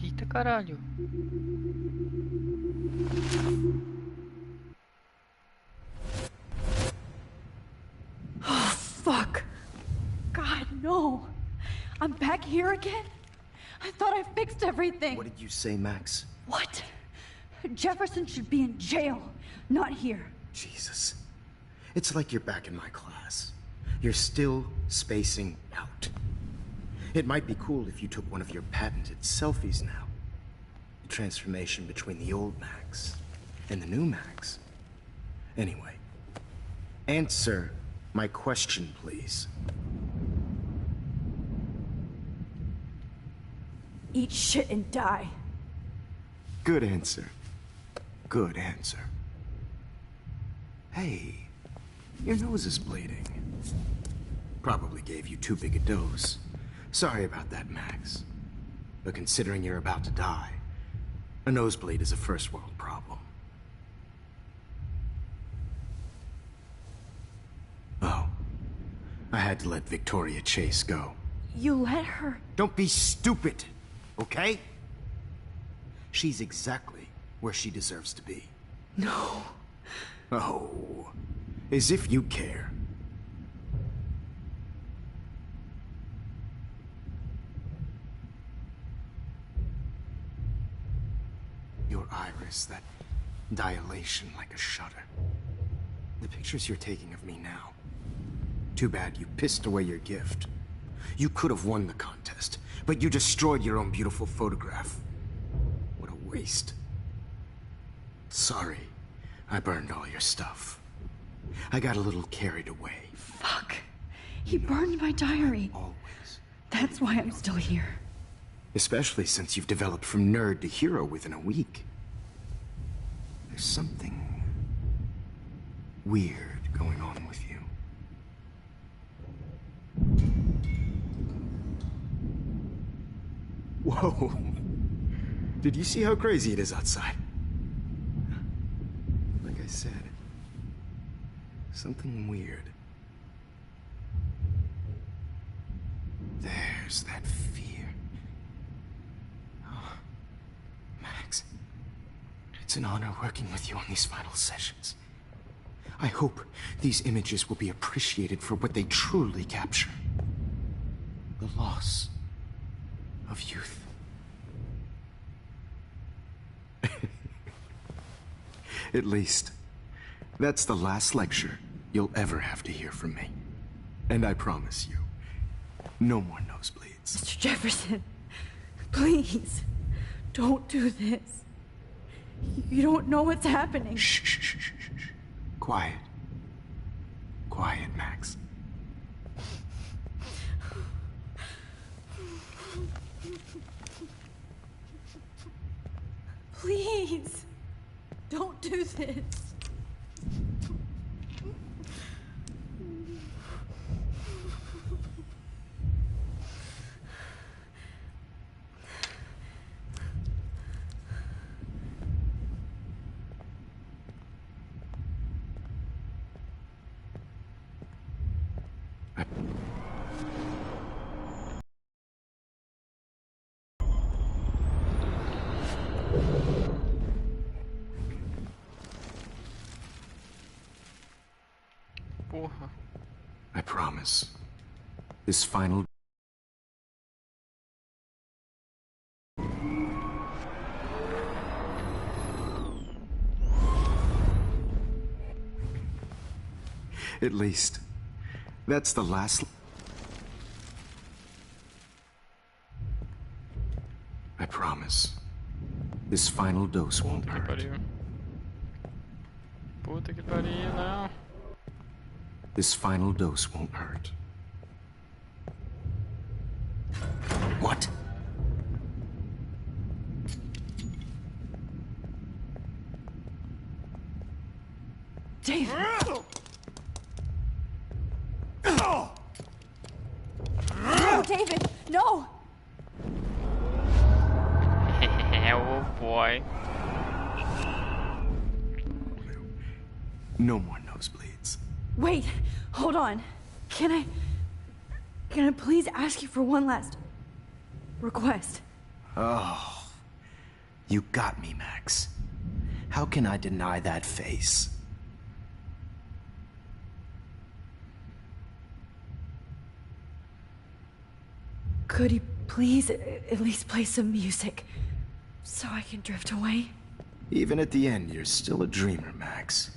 Speaker 1: Eita caralho.
Speaker 2: Oh, fuck. God, no. I'm back here again? I thought I fixed everything.
Speaker 5: What did you say, Max?
Speaker 2: What? Jefferson should be in jail, not here.
Speaker 5: Jesus. It's like you're back in my class. You're still spacing out. It might be cool if you took one of your patented selfies now. The transformation between the old Max and the new Max. Anyway, answer my question, please.
Speaker 2: Eat shit and die.
Speaker 5: Good answer. Good answer. Hey, your nose is bleeding. Probably gave you too big a dose. Sorry about that, Max. But considering you're about to die, a nosebleed is a first world problem. Oh, I had to let Victoria Chase go.
Speaker 2: You let her?
Speaker 5: Don't be stupid, okay? She's exactly where she deserves to be.
Speaker 2: No.
Speaker 5: Oh, as if you care. Your iris, that dilation like a shutter. The pictures you're taking of me now. Too bad you pissed away your gift. You could have won the contest, but you destroyed your own beautiful photograph. What a waste. Sorry, I burned all your stuff. I got a little carried away.
Speaker 2: Fuck. He burned my diary.
Speaker 5: Always.
Speaker 2: That's why I'm still here.
Speaker 5: Especially since you've developed from nerd to hero within a week. There's something weird going on with you. Whoa. Did you see how crazy it is outside? Like I said, something weird. There's that fear. Oh, Max, it's an honor working with you on these final sessions. I hope these images will be appreciated for what they truly capture. The loss of youth. At least, that's the last lecture you'll ever have to hear from me. And I promise you, no more nosebleeds.
Speaker 2: Mr. Jefferson, please, don't do this. You don't know what's happening.
Speaker 5: Shh, shh, shh, shh, shh. Quiet. Quiet, Max.
Speaker 2: Please, don't do this.
Speaker 1: Porra.
Speaker 5: I promise. This final... At least, that's the last... I promise. This final dose won't
Speaker 1: Puta que
Speaker 5: hurt.
Speaker 1: pariu. Puta que pariu, não.
Speaker 5: This final dose won't hurt. What?
Speaker 2: David! No, David! No!
Speaker 1: Oh boy.
Speaker 5: No more nosebleeds.
Speaker 2: Wait, hold on. Can I please ask you for one last request?
Speaker 5: Oh, you got me, Max. How can I deny that face?
Speaker 2: Could you please at least play some music so I can drift away?
Speaker 5: Even at the end, you're still a dreamer, Max.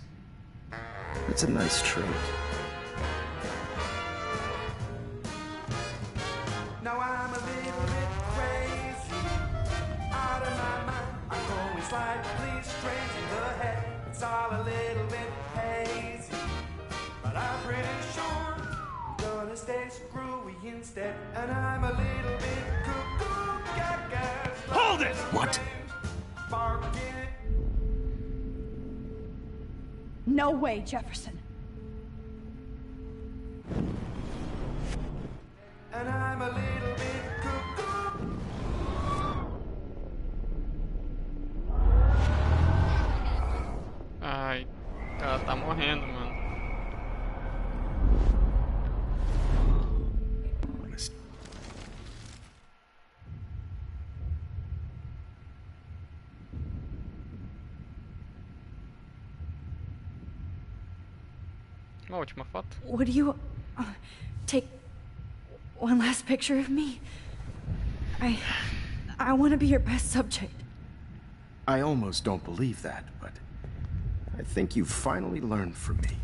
Speaker 5: It's a nice trait.
Speaker 15: Now I'm a little bit crazy, out of my mind. I'm going slightly strange in the head. It's all a little bit hazy, but I'm pretty sure I'm gonna stay screwy instead. And I'm a little bit cuckoo, gaga.
Speaker 9: Hold it!
Speaker 5: What?
Speaker 15: Barking.
Speaker 2: No way, Jefferson.
Speaker 15: And I'm a little bit cuckoo.
Speaker 1: Ai, ela tá morrendo, mano. Uma última foto.
Speaker 2: Would you take one last picture of me? I want to be your best subject.
Speaker 5: I almost don't believe that, but I think you've finally learned from me.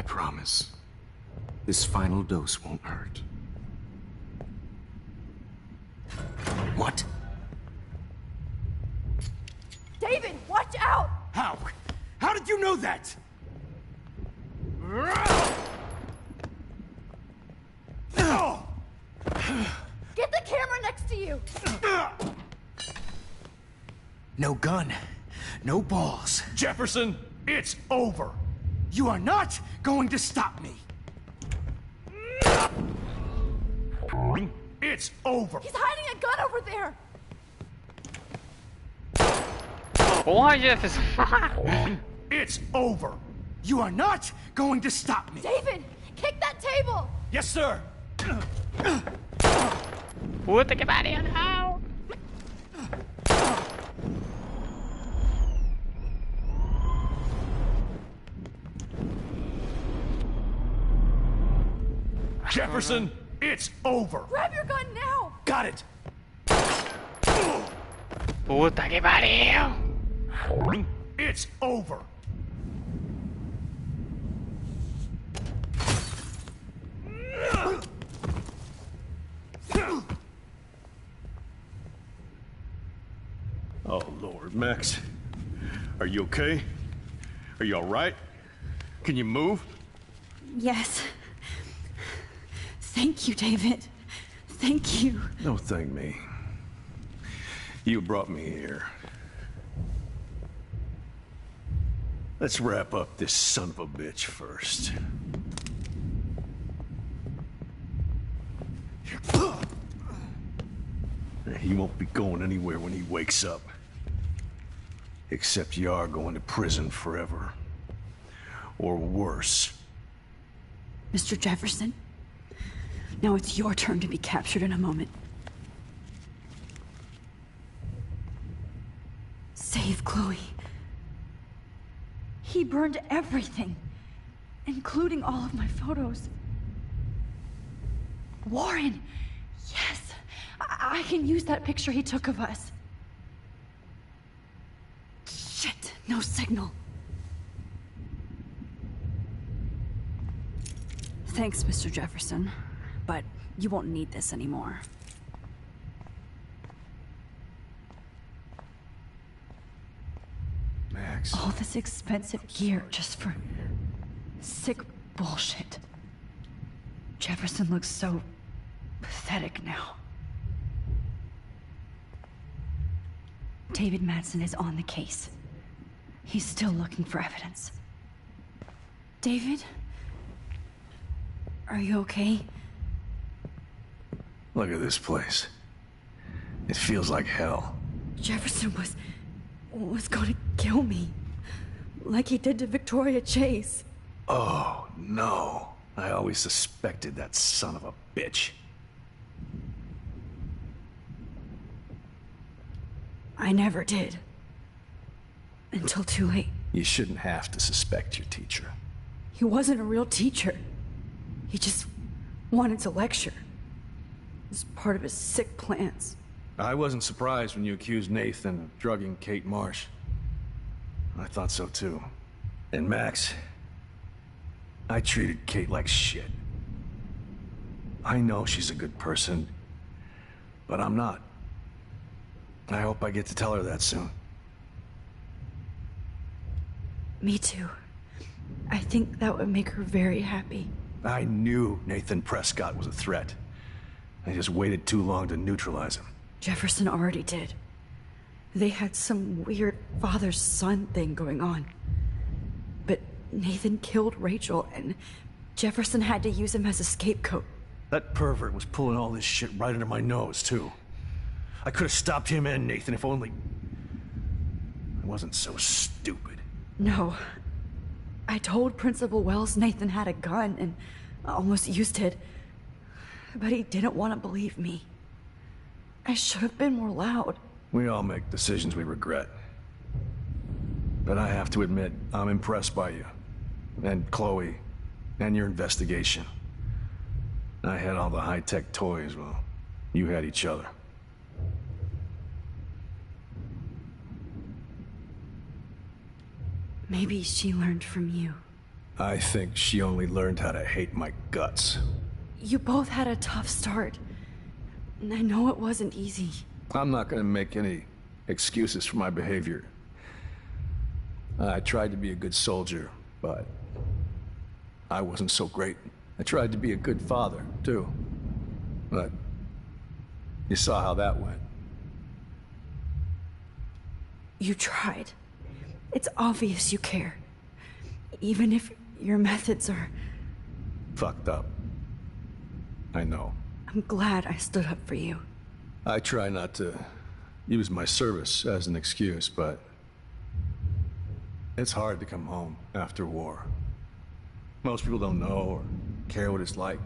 Speaker 5: promise. This final dose won't hurt. What?
Speaker 2: David, watch out!
Speaker 9: How? How did you know that?
Speaker 2: Get the camera next to you!
Speaker 9: No gun, no balls. Jefferson, it's over. You are not going to stop me. It's over.
Speaker 2: He's hiding a gun over there!
Speaker 1: Why, Jefferson?
Speaker 9: It's over. You are not going to stop me.
Speaker 2: David, kick that table!
Speaker 9: Yes, sir.
Speaker 1: Puta que pariu, não!
Speaker 9: Jefferson, it's over.
Speaker 2: Grab your gun now!
Speaker 9: Got it.
Speaker 1: Puta que pariu!
Speaker 9: It's over.
Speaker 16: Oh, Lord, Max. Are you okay? Are you all right? Can you move?
Speaker 2: Yes. Thank you, David. Thank you.
Speaker 16: Don't thank me. You brought me here. Let's wrap up this son of a bitch first. He won't be going anywhere when he wakes up. Except you are going to prison forever. Or worse.
Speaker 2: Mr. Jefferson, now it's your turn to be captured in a moment. Save Chloe. He burned everything, including all of my photos. Warren, yes, I can use that picture he took of us. Shit, no signal. Thanks, Mr. Jefferson, but you won't need this anymore.
Speaker 16: Max.
Speaker 2: All this expensive gear just for sick bullshit. Jefferson looks so pathetic now. David Madsen is on the case. He's still looking for evidence. David? Are you okay?
Speaker 16: Look at this place. It feels like hell.
Speaker 2: Jefferson was going to kill me. Like he did to Victoria Chase.
Speaker 16: Oh, no. I always suspected that son of a bitch.
Speaker 2: I never did. Until too late.
Speaker 16: You shouldn't have to suspect your teacher.
Speaker 2: He wasn't a real teacher. He just wanted to lecture. It was part of his sick plans.
Speaker 16: I wasn't surprised when you accused Nathan of drugging Kate Marsh. I thought so too. And Max, I treated Kate like shit. I know she's a good person, but I'm not. I hope I get to tell her that soon.
Speaker 2: Me too. I think that would make her very happy.
Speaker 16: I knew Nathan Prescott was a threat. I just waited too long to neutralize him.
Speaker 2: Jefferson already did. They had some weird father-son thing going on. But Nathan killed Rachel, and Jefferson had to use him as a scapegoat.
Speaker 16: That pervert was pulling all this shit right under my nose, too. I could have stopped him and Nathan if only... I wasn't so stupid.
Speaker 2: No. I told Principal Wells Nathan had a gun and almost used it. But he didn't want to believe me. I should have been more loud.
Speaker 16: We all make decisions we regret. But I have to admit, I'm impressed by you. And Chloe. And your investigation. I had all the high-tech toys, well, you had each other.
Speaker 2: Maybe she learned from you.
Speaker 16: I think she only learned how to hate my guts.
Speaker 2: You both had a tough start. And I know it wasn't easy.
Speaker 16: I'm not gonna make any excuses for my behavior. I tried to be a good soldier, but I wasn't so great. I tried to be a good father, too. But you saw how that went.
Speaker 2: You tried. It's obvious you care. Even if your methods are...
Speaker 16: Fucked up. I know.
Speaker 2: I'm glad I stood up for you.
Speaker 16: I try not to use my service as an excuse, but it's hard to come home after war. Most people don't know or care what it's like.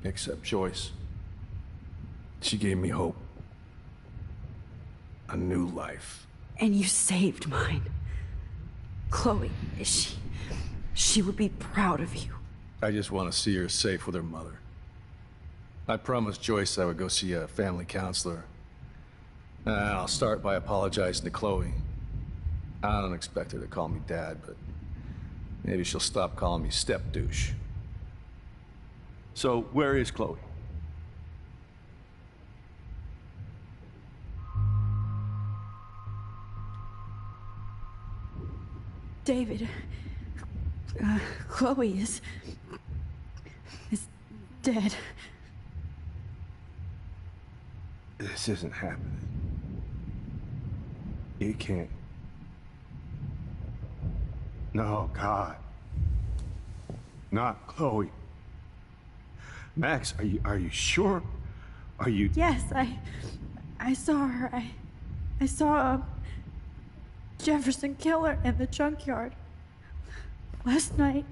Speaker 16: Except Joyce. She gave me hope. A new life.
Speaker 2: And you saved mine. Chloe, she would be proud of you.
Speaker 16: I just want to see her safe with her mother. I promised Joyce I would go see a family counselor. I'll start by apologizing to Chloe. I don't expect her to call me Dad, but maybe she'll stop calling me step-douche. So, where is Chloe?
Speaker 2: David, Chloe is dead.
Speaker 16: This isn't happening. It can't. No, God. Not Chloe. Max, are you sure? Are you...
Speaker 2: Yes, I saw her. I saw Jefferson kill her in the junkyard. Last night.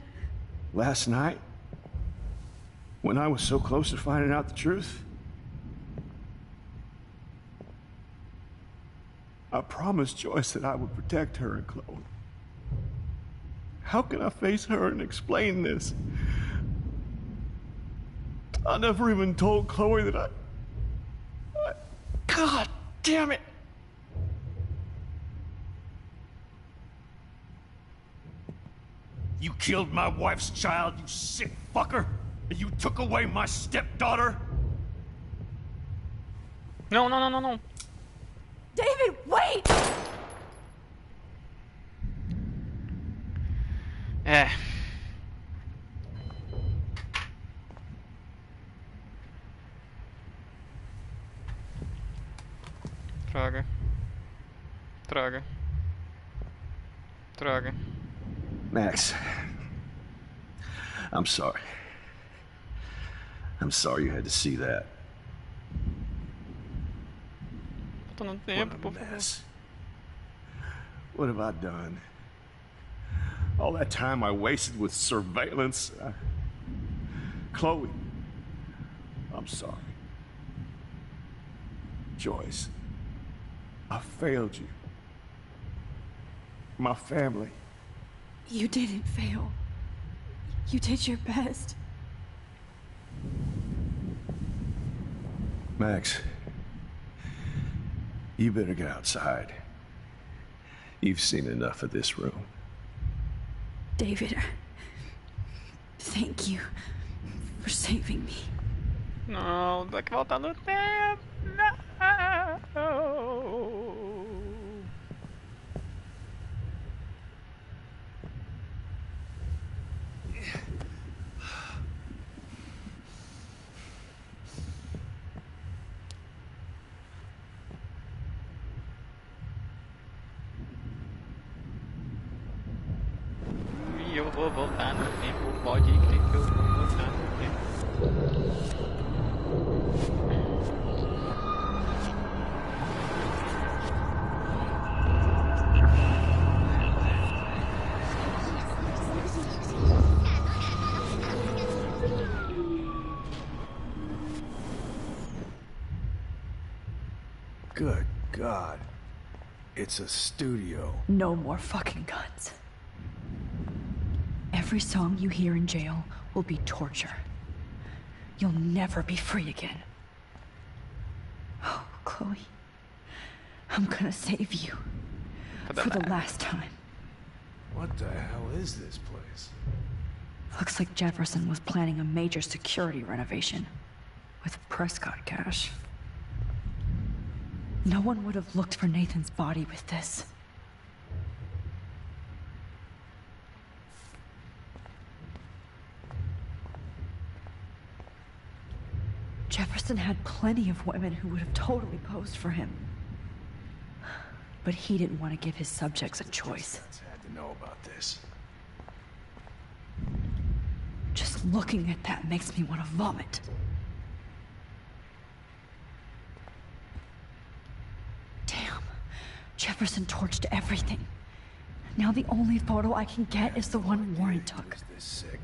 Speaker 16: Last night? When I was so close to finding out the truth? I promised Joyce that I would protect her and Chloe. How can I face her and explain this? I never even told Chloe that I... God damn it!
Speaker 9: You killed my wife's child, you sick fucker! And you took away my stepdaughter?
Speaker 1: No, no, no, no, no.
Speaker 2: David, wait!
Speaker 1: Droga. Droga. Droga.
Speaker 16: Max. I'm sorry. I'm sorry you had to see that.
Speaker 1: Falta no tempo, por favor.
Speaker 16: What have I done? All that time I wasted with surveillance. Chloe, I'm sorry. Joyce, I failed you. My family.
Speaker 2: You didn't fail. You did your best.
Speaker 16: Max, you better get outside. You've seen enough of this room.
Speaker 2: David, thank you for saving me.
Speaker 1: Não, tem que voltar no tempo. Não. E eu vou voltar no tempo, pode crer que eu vou voltar no tempo.
Speaker 16: Good God. It's a studio.
Speaker 2: No more fucking guns. Every song you hear in jail will be torture. You'll never be free again. Oh, Chloe. I'm gonna save you. For the last time.
Speaker 16: What the hell is this place?
Speaker 2: Looks like Jefferson was planning a major security renovation with Prescott cash. No one would have looked for Nathan's body with this. Jefferson had plenty of women who would have totally posed for him. But he didn't want to give his subjects a choice.
Speaker 16: Had to know about this.
Speaker 2: Just looking at that makes me want to vomit. Damn. Jefferson torched everything. Now the only photo I can get is the one Warren took.
Speaker 16: This sick.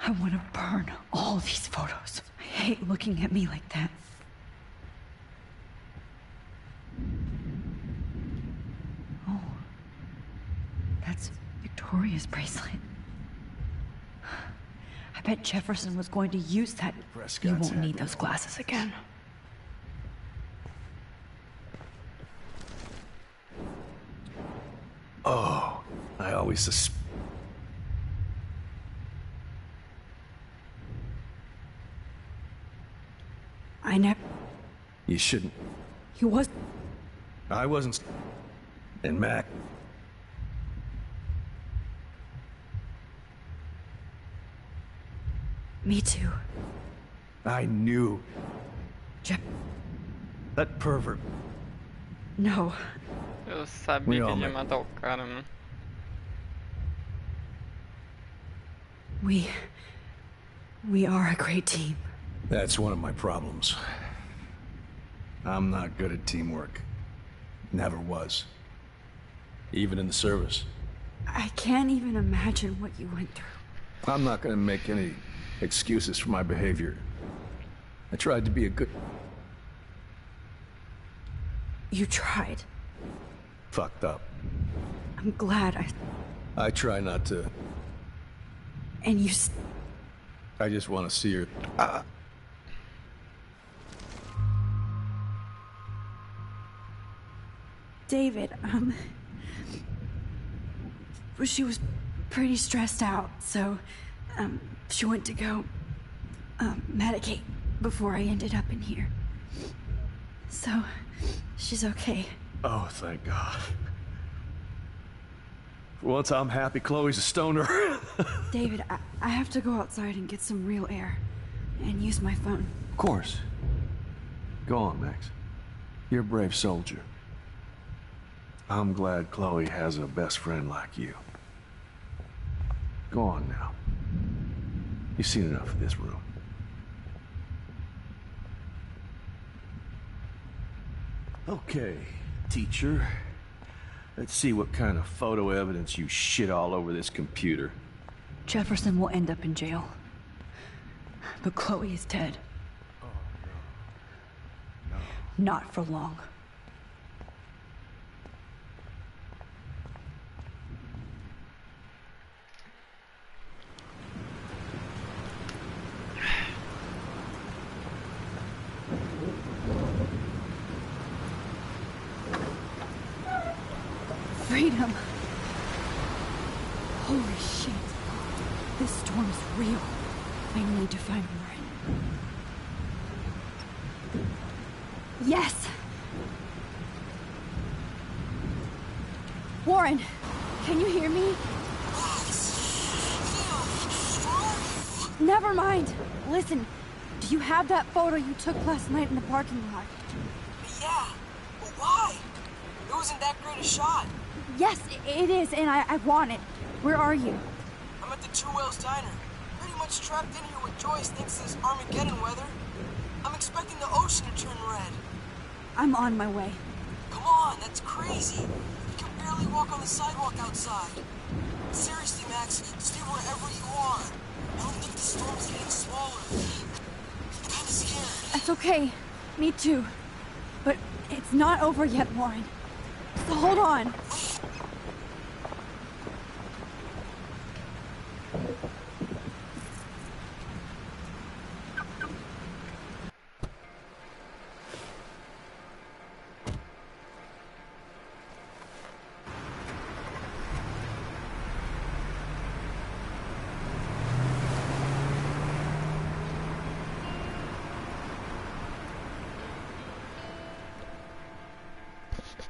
Speaker 2: I want to burn all these photos. I hate looking at me like that. Oh. That's Victoria's bracelet. I bet Jefferson was going to use that. You won't need those glasses again.
Speaker 16: Oh, I always suspect.
Speaker 2: I never.
Speaker 16: You shouldn't.
Speaker 2: He was.
Speaker 16: I wasn't. And Mac.
Speaker 2: Me too.
Speaker 16: I knew.
Speaker 2: Jeff.
Speaker 16: That pervert.
Speaker 2: No.
Speaker 1: Eu sabia que ele ia matar o cara, mano.
Speaker 2: We are a great team.
Speaker 16: That's one of my problems. I'm not good at teamwork. Never was. Even in the service.
Speaker 2: I can't even imagine what you went through.
Speaker 16: I'm not gonna make any excuses for my behavior. I tried to be a good...
Speaker 2: You tried.
Speaker 16: Fucked up.
Speaker 2: I'm glad
Speaker 16: I try not to...
Speaker 2: And you...
Speaker 16: I just want to see her...
Speaker 2: David, she was pretty stressed out, so, she went to go, medicate before I ended up in here. So, she's okay.
Speaker 16: Oh, thank God. For once I'm happy Chloe's a stoner.
Speaker 2: David, I have to go outside and get some real air, and use my phone.
Speaker 16: Of course. Go on, Max. You're a brave soldier. I'm glad Chloe has a best friend like you. Go on now. You've seen enough of this room. Okay, teacher. Let's see what kind of photo evidence you shit all over this computer.
Speaker 2: Jefferson will end up in jail. But Chloe is dead.
Speaker 16: Oh, no. No.
Speaker 2: Not for long. Freedom. Holy shit. This storm is real. I need to find Warren. Yes! Warren, can you hear me? Never mind. Listen, do you have that photo you took last night in the parking lot?
Speaker 17: Yeah, but why? It wasn't that great a shot.
Speaker 2: Yes, it is, and I want it. Where are you?
Speaker 17: I'm at the Two Whales Diner. Pretty much trapped in here with Joyce thinks this Armageddon weather. I'm expecting the ocean to turn red.
Speaker 2: I'm on my way.
Speaker 17: Come on, that's crazy. You can barely walk on the sidewalk outside. Seriously, Max, stay wherever you are. I don't think the storm's getting smaller. I'm kinda scared.
Speaker 2: That's okay. Me too. But it's not over yet, Warren. So hold on.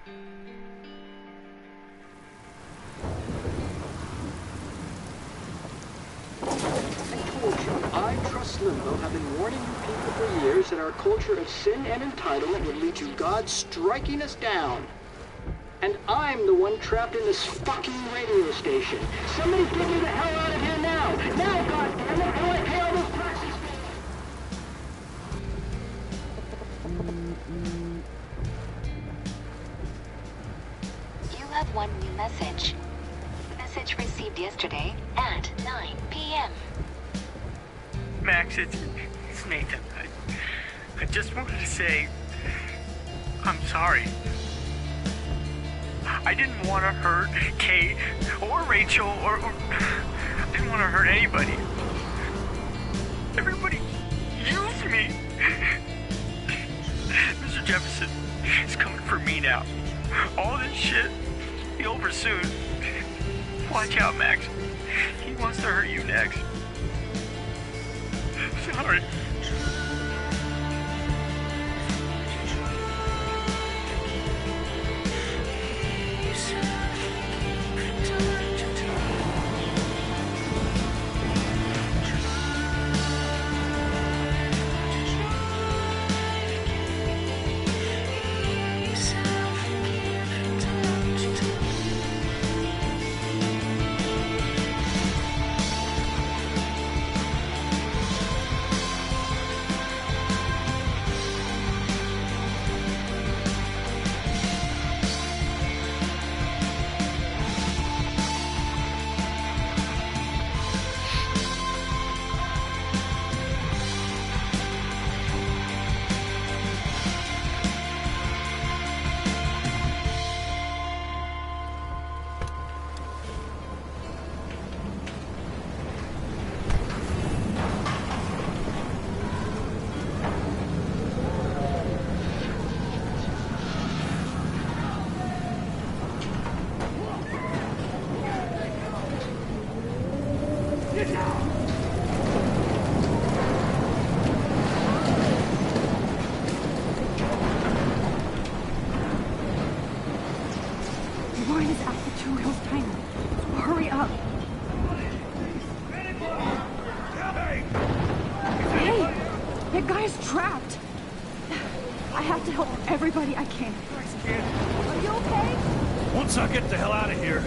Speaker 18: I, Trust Limbo, have been warning you people for years that our culture of sin and entitlement would lead to God striking us down. And I'm the one trapped in this fucking radio station. Somebody get me the hell out of here now! Now, goddammit, I want to pay all those taxes!
Speaker 19: You have one new message. Message received yesterday at 9 p.m.
Speaker 20: Max, it's Nathan. I just wanted to say I'm sorry. I didn't want to hurt Kate or Rachel or I didn't want to hurt anybody. Everybody used me. Mr. Jefferson is coming for me now. All this shit will be over soon. Watch out, Max. He wants to hurt you next. Sorry.
Speaker 2: Why is Alpha 2 Hills tiny? Hurry up! Hey! That guy's trapped! I have to help everybody I can. Are you okay?
Speaker 9: Once I get the hell out of here,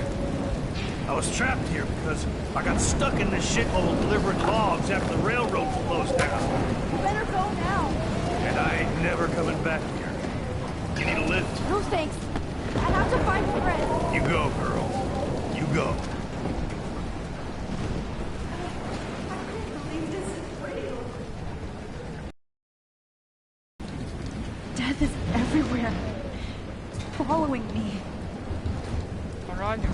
Speaker 9: I was trapped here because I got stuck in this shithole delivering logs after the railroad closed down.
Speaker 2: You better go now.
Speaker 9: And I ain't never coming back here. You need a lift?
Speaker 2: No thanks. I have to find Fred.
Speaker 9: You go, girl. You go.
Speaker 2: Death is everywhere. It's following me.
Speaker 1: Caralho.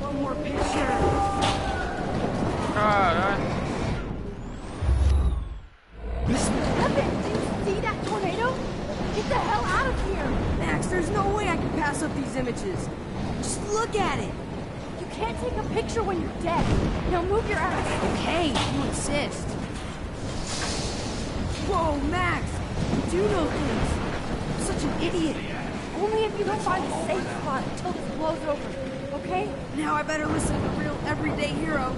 Speaker 2: One more picture.
Speaker 1: Caralho.
Speaker 2: See that tornado? Get the hell out of here!
Speaker 21: Max, there's no way I can pass up these images. Just look at it.
Speaker 2: You can't take a picture when you're dead. Now move your ass.
Speaker 21: Okay, you insist. Whoa, Max, you do know things. I'm such an idiot.
Speaker 2: Only if you don't find a safe spot until this blows over, okay?
Speaker 21: Now I better listen to a real everyday hero.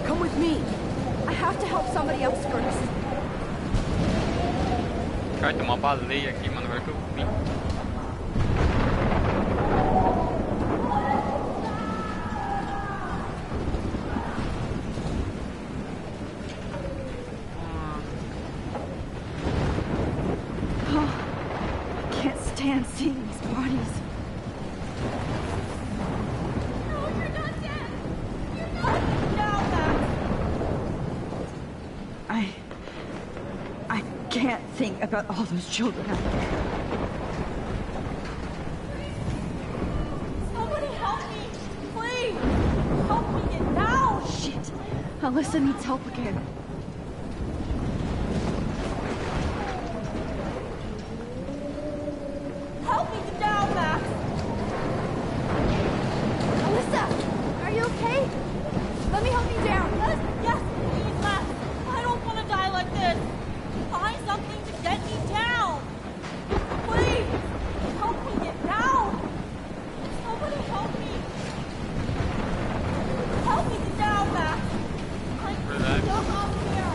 Speaker 21: Come with me.
Speaker 2: I have to help somebody else first.
Speaker 1: Cara, tem uma baleia aqui, mano, agora que eu vi.
Speaker 2: Can't stand seeing these bodies. I can't think about all those children out there.
Speaker 3: Somebody help me! Please! Help me now!
Speaker 2: Alyssa needs help again.
Speaker 3: Help me get down, Max!
Speaker 2: Alyssa, are you okay? Let me help you down.
Speaker 3: Yes, please, Max. I don't want to die like this. Find something to get me down. Please, help me get down. Somebody help me. Help me get down, Max. I'm stuck up here.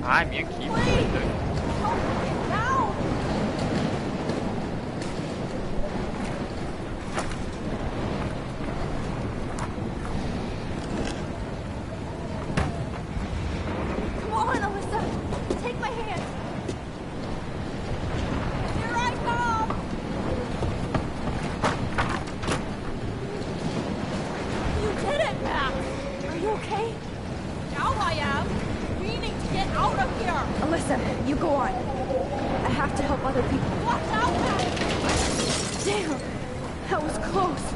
Speaker 1: Ai, minha equipe.
Speaker 2: Come on, Alyssa. Take my hand.
Speaker 3: Here I come. You did it, Max.
Speaker 2: Are you okay?
Speaker 3: Now I am. We need to get out of here.
Speaker 2: Alyssa, you go on. I have to help other people.
Speaker 3: Watch out, Max.
Speaker 2: Damn, that was close.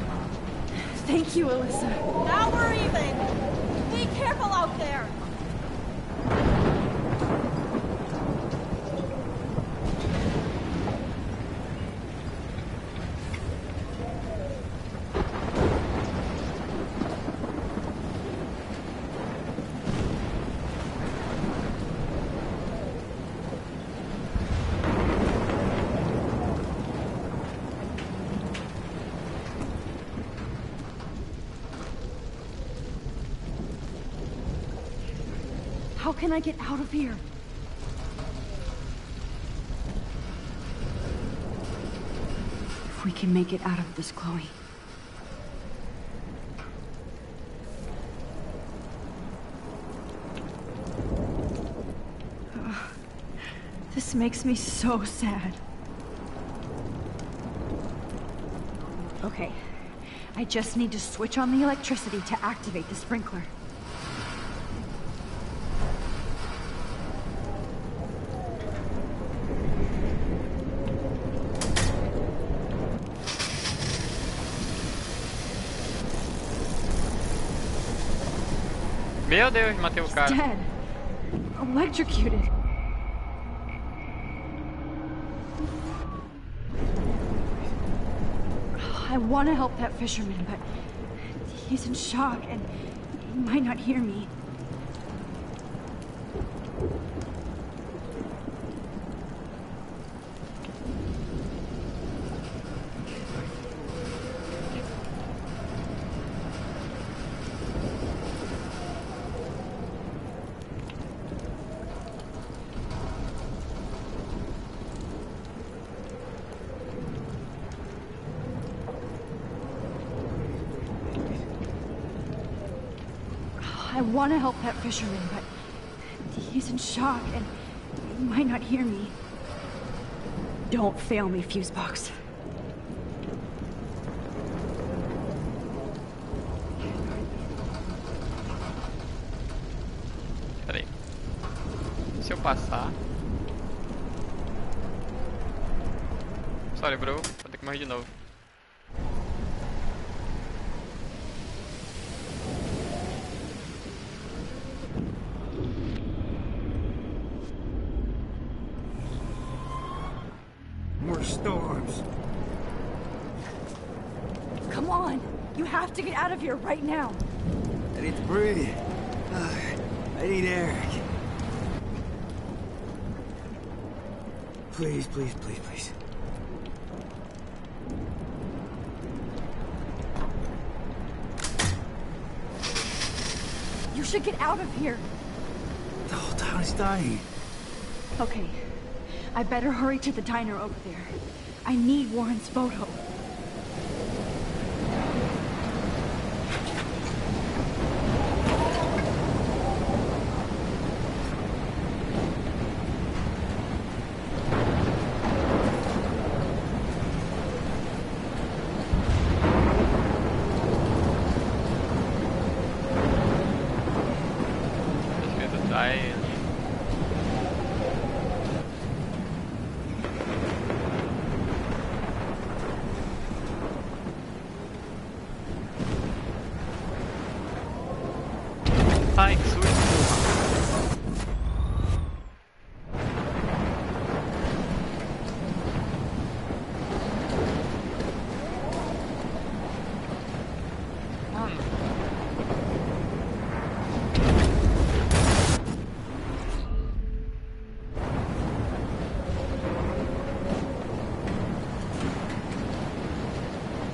Speaker 2: Thank you, Alyssa.
Speaker 3: Now we're even. Be careful out there.
Speaker 2: How can I get out of here? If we can make it out of this, Chloe. This makes me so sad. Okay, I just need to switch on the electricity to activate the sprinkler.
Speaker 1: Meu Deus, matei o cara.
Speaker 2: Dead. Electrocuted. I want to help that fisherman, but he's in shock and he might not hear me. I want to help that fisherman, but he's in shock and he might not hear me. Don't fail me, Fusebox.
Speaker 1: Peraí. Se eu passar... Sorry, bro. Vou ter que morrer de novo.
Speaker 10: More storms.
Speaker 2: Come on! You have to get out of here right now!
Speaker 13: I need to breathe. I need air. Please, please, please, please.
Speaker 2: You should get out of here.
Speaker 13: The whole town is dying.
Speaker 2: Okay. I better hurry to the diner over there. I need Warren's photo.
Speaker 1: Ai, que susto!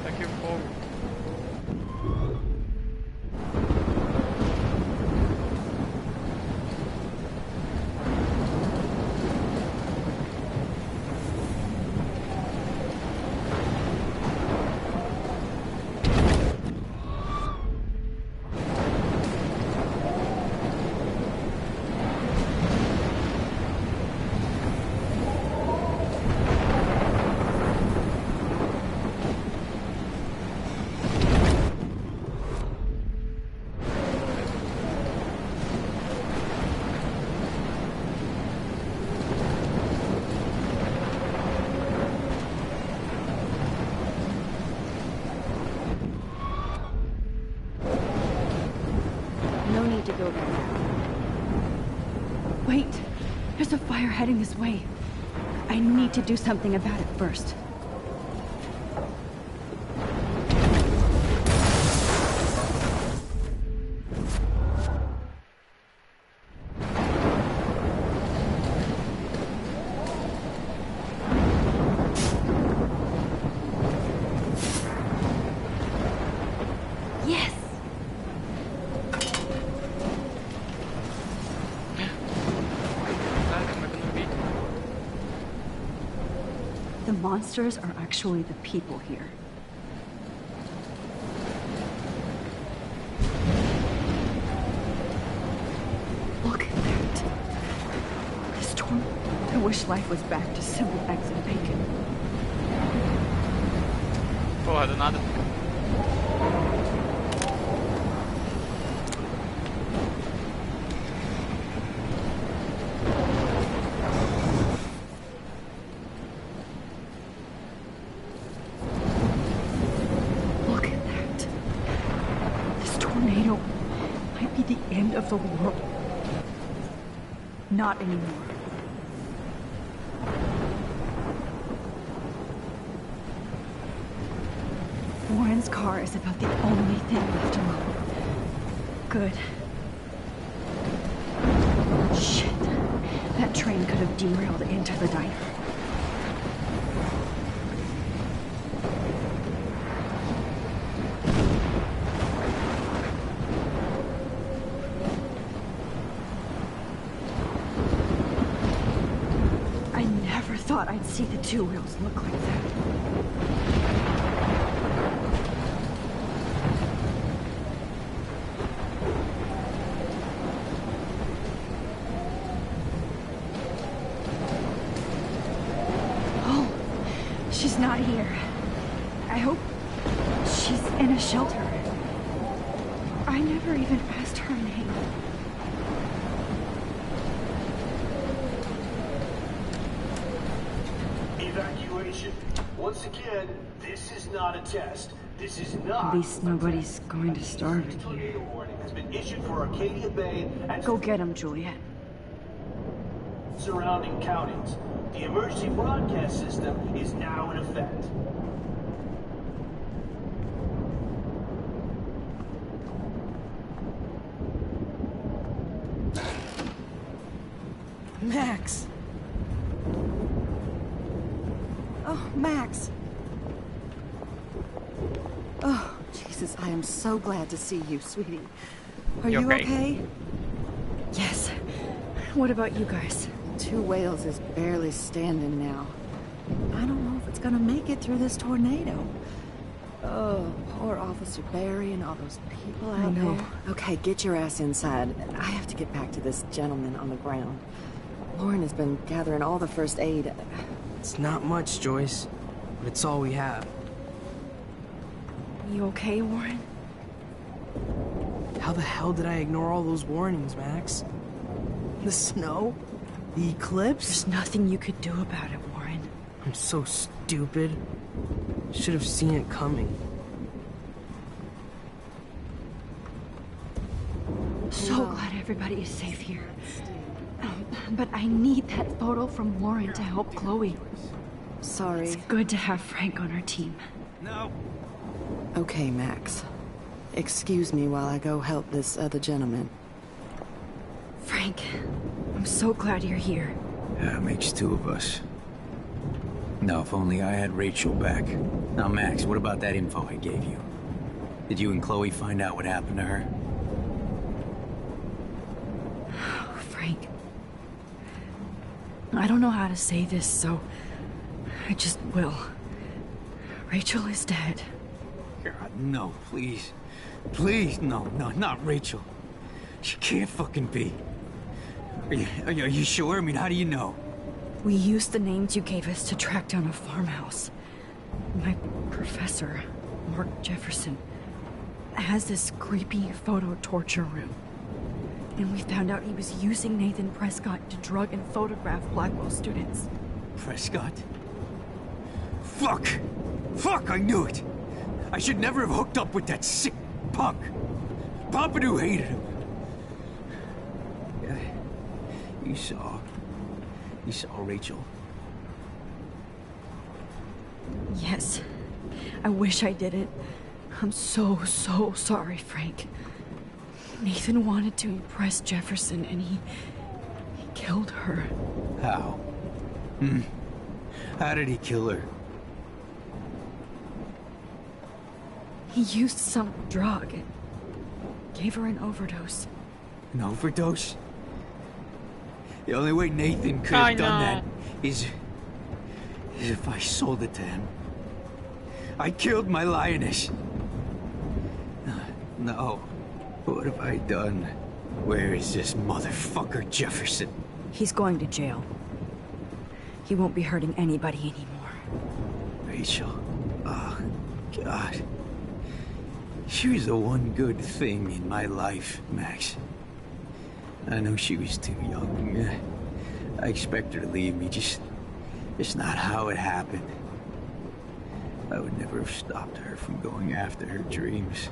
Speaker 1: Aqui o fogo.
Speaker 2: No need to go there now. Wait! There's a fire heading this way. I need to do something about it first. Yes! The monsters are actually the people here. Look at that. The storm. I wish life was back to simple eggs and bacon.
Speaker 1: Porra, do nada.
Speaker 2: Look at that. This tornado might be the end of the world. Not anymore. Warren's car is about the only thing left alone. Good. Shit. That train could have derailed into the diner. I never thought I'd see the two wheels look like that. Oh, she's not here. I hope she's in a shelter. I never even asked her name.
Speaker 9: Evacuation. Once again, this is not a test. This is not.
Speaker 2: At least nobody's going to starve in here.
Speaker 9: Tornado warning has been issued for Arcadia Bay and
Speaker 2: Go get him, Juliet.
Speaker 9: surrounding counties. The emergency broadcast system is now in effect.
Speaker 10: Max!
Speaker 6: Max! Oh, Jesus, I am so glad to see you, sweetie. Are you okay?
Speaker 2: Yes. What about you guys?
Speaker 6: Two Whales is barely standing now. I don't know if it's gonna make it through this tornado. Oh, poor Officer Barry and all those people out there. Okay, get your ass inside. I have to get back to this gentleman on the ground. Lauren has been gathering all the first aid.
Speaker 10: It's not much, Joyce, but it's all we have.
Speaker 2: You okay, Warren?
Speaker 10: How the hell did I ignore all those warnings, Max? The snow? The eclipse?
Speaker 2: There's nothing you could do about it, Warren.
Speaker 10: I'm so stupid. Should have seen it coming.
Speaker 2: So glad everybody is safe here. But I need that photo from Lauren to help Chloe.
Speaker 6: Sorry.
Speaker 2: It's good to have Frank on our team.
Speaker 10: No.
Speaker 6: Okay, Max. Excuse me while I go help this other gentleman.
Speaker 2: Frank, I'm so glad you're here.
Speaker 13: Yeah, it makes two of us. No, if only I had Rachel back. Now, Max, what about that info I gave you? Did you and Chloe find out what happened to her?
Speaker 2: Frank, I don't know how to say this, so I just will. Rachel is dead.
Speaker 13: God, no, please. Please, no, not Rachel. She can't fucking be. Are you sure? I mean, how do you know?
Speaker 2: We used the names you gave us to track down a farmhouse. My professor, Mark Jefferson, has this creepy photo torture room. And we found out he was using Nathan Prescott to drug and photograph Blackwell students.
Speaker 13: Prescott? Fuck! Fuck, I knew it! I should never have hooked up with that sick punk. Pompidou hated him. Yeah, you saw Rachel.
Speaker 2: Yes. I wish I did it. I'm so sorry, Frank. Nathan wanted to impress Jefferson, and he killed her.
Speaker 13: How? How did he kill her?
Speaker 2: He used some drug and gave her an overdose.
Speaker 13: An overdose? The only way Nathan could have done that is if I sold it to him. I killed my lioness. No. What have I done? Where is this motherfucker Jefferson?
Speaker 2: He's going to jail. He won't be hurting anybody anymore.
Speaker 13: Rachel. Oh, God. She was the one good thing in my life, Max. I know she was too young. I expect her to leave me, just not how it happened. I would never have stopped her from going after her dreams.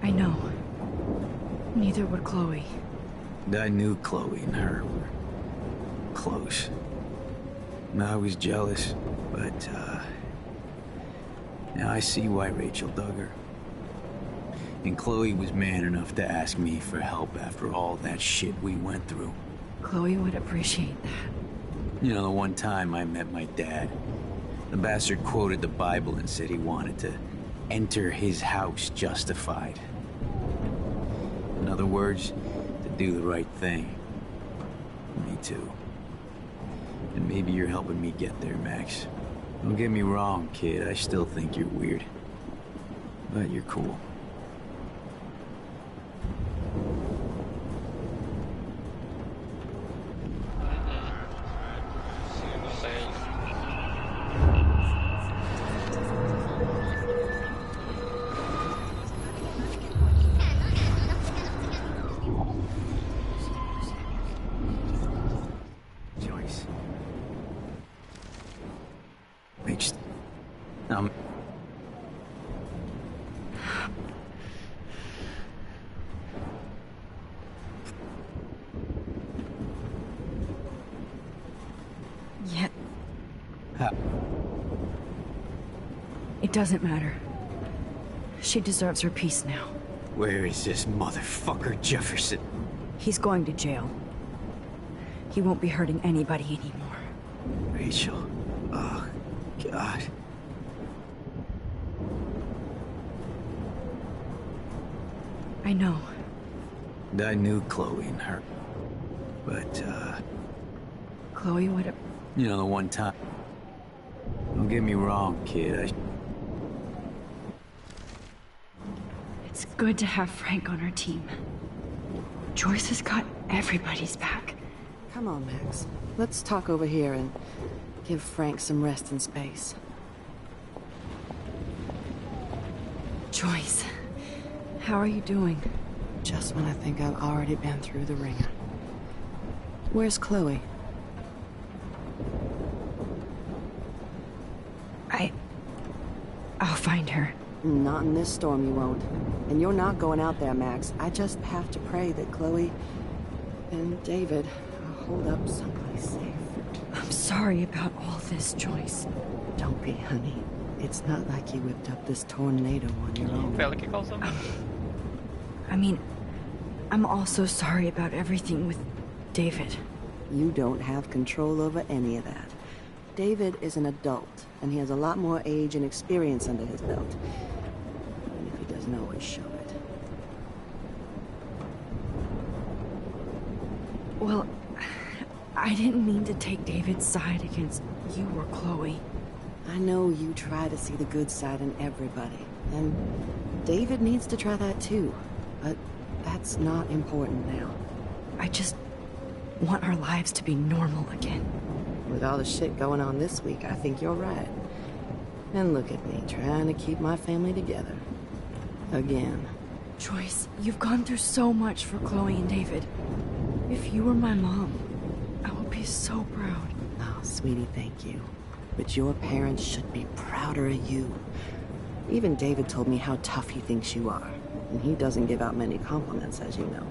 Speaker 2: I know. Neither would Chloe.
Speaker 13: I knew Chloe and her were close. And I was jealous, but, now I see why Rachel dug her. And Chloe was man enough to ask me for help after all that shit we went through.
Speaker 2: Chloe would appreciate that.
Speaker 13: You know, the one time I met my dad, the bastard quoted the Bible and said he wanted to enter his house justified. In other words, to do the right thing. Me too. And maybe you're helping me get there, Max. Don't get me wrong, kid. I still think you're weird. But you're cool. Joyce. Makes...
Speaker 2: Yet...
Speaker 13: How?
Speaker 2: It doesn't matter. She deserves her peace now.
Speaker 13: Where is this motherfucker Jefferson?
Speaker 2: He's going to jail. He won't be hurting anybody anymore.
Speaker 13: Rachel. Oh, God.
Speaker 2: I know.
Speaker 13: I knew Chloe and her. But,
Speaker 2: Chloe would have...
Speaker 13: you know, the one time... Don't get me wrong, kid.
Speaker 2: It's good to have Frank on our team. Joyce has got everybody's back.
Speaker 11: Come on, Max. Let's talk over here and give Frank some rest and space.
Speaker 2: Joyce, how are you doing?
Speaker 11: Just when I think I've already been through the ringer. Where's Chloe?
Speaker 2: I'll find her.
Speaker 11: Not in this storm, you won't. And you're not going out there, Max. I just have to pray that Chloe and David hold up someplace safe.
Speaker 2: I'm sorry about all this, Joyce.
Speaker 11: Don't be, honey. It's not like you whipped up this tornado on your own.
Speaker 2: I mean, I'm also sorry about everything with David.
Speaker 11: You don't have control over any of that. David is an adult, and he has a lot more age and experience under his belt. Even if he doesn't always show it.
Speaker 2: Well, I didn't mean to take David's side against you or Chloe.
Speaker 11: I know you try to see the good side in everybody, and David needs to try that too, but that's not important now.
Speaker 2: I just want our lives to be normal again.
Speaker 11: With all the shit going on this week, I think you're right. And look at me, trying to keep my family together. Again.
Speaker 2: Joyce, you've gone through so much for Chloe and David. If you were my mom, I would be so proud.
Speaker 11: Oh, sweetie, thank you. But your parents should be prouder of you. Even David told me how tough he thinks you are. And he doesn't give out many compliments, as you know.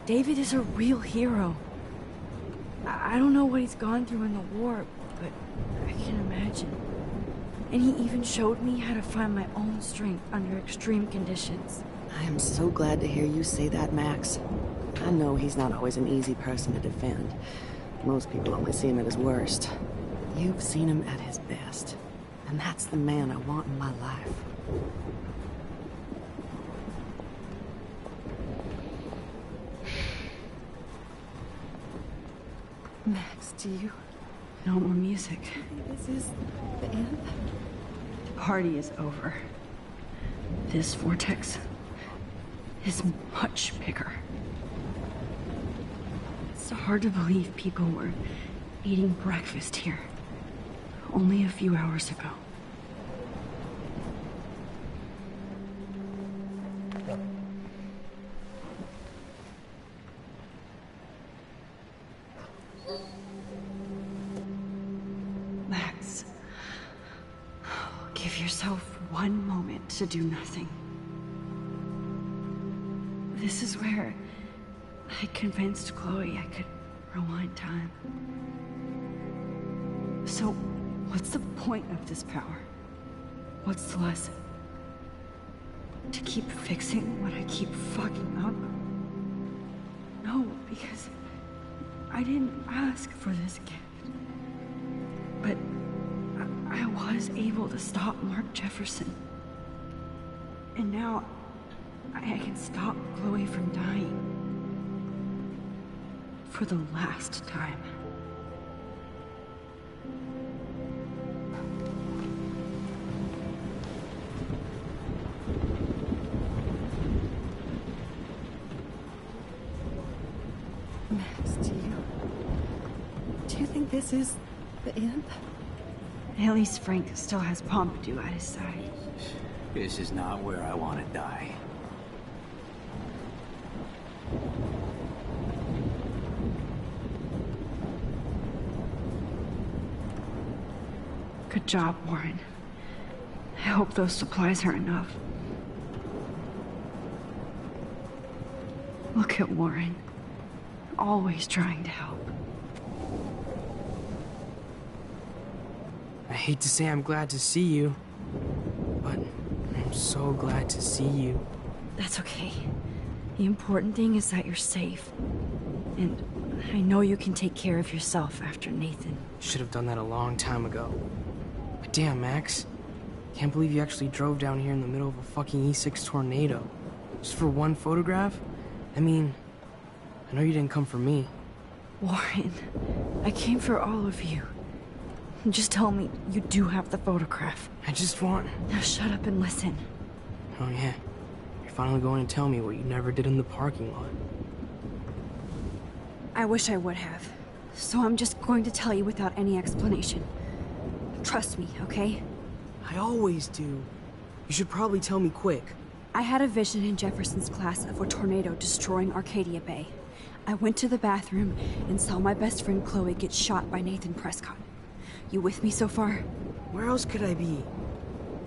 Speaker 2: David is a real hero. I don't know what he's gone through in the war, but I can imagine. And he even showed me how to find my own strength under extreme conditions.
Speaker 11: I am so glad to hear you say that, Max. I know he's not always an easy person to defend. Most people only see him at his worst. You've seen him at his best. And that's the man I want in my life. Max, do you...
Speaker 2: No more music.
Speaker 11: This is the end?
Speaker 2: The party is over. This vortex is much bigger. It's hard to believe people were eating breakfast here only a few hours ago. Max, give yourself one moment to do nothing. This is where I convinced Chloe I could rewind time. So, what's the point of this power? What's the lesson? To keep fixing what I keep fucking up? No, because I didn't ask for this gift. But I was able to stop Mark Jefferson. And now I can stop Chloe from dying. For the last time.
Speaker 11: Max, do you think this is the end?
Speaker 2: At least Frank still has Pompidou at his side.
Speaker 13: This is not where I want to die.
Speaker 2: Good job, Warren. I hope those supplies are enough. Look at Warren. Always trying to help.
Speaker 4: I hate to say I'm glad to see you, but I'm so glad to see you.
Speaker 2: That's okay. The important thing is that you're safe. And I know you can take care of yourself after Nathan.
Speaker 4: Should have done that a long time ago. But damn, Max. Can't believe you actually drove down here in the middle of a fucking E6 tornado. Just for one photograph? I mean, I know you didn't come for me.
Speaker 2: Warren, I came for all of you. Just tell me you do have the photograph.
Speaker 4: I just want...
Speaker 2: Now shut up and listen.
Speaker 4: Oh yeah. You're finally going to tell me what you never did in the parking lot.
Speaker 2: I wish I would have. So I'm just going to tell you without any explanation. Trust me, okay?
Speaker 4: I always do. You should probably tell me quick.
Speaker 2: I had a vision in Jefferson's class of a tornado destroying Arcadia Bay. I went to the bathroom and saw my best friend Chloe get shot by Nathan Prescott. You with me so far?
Speaker 4: Where else could I be?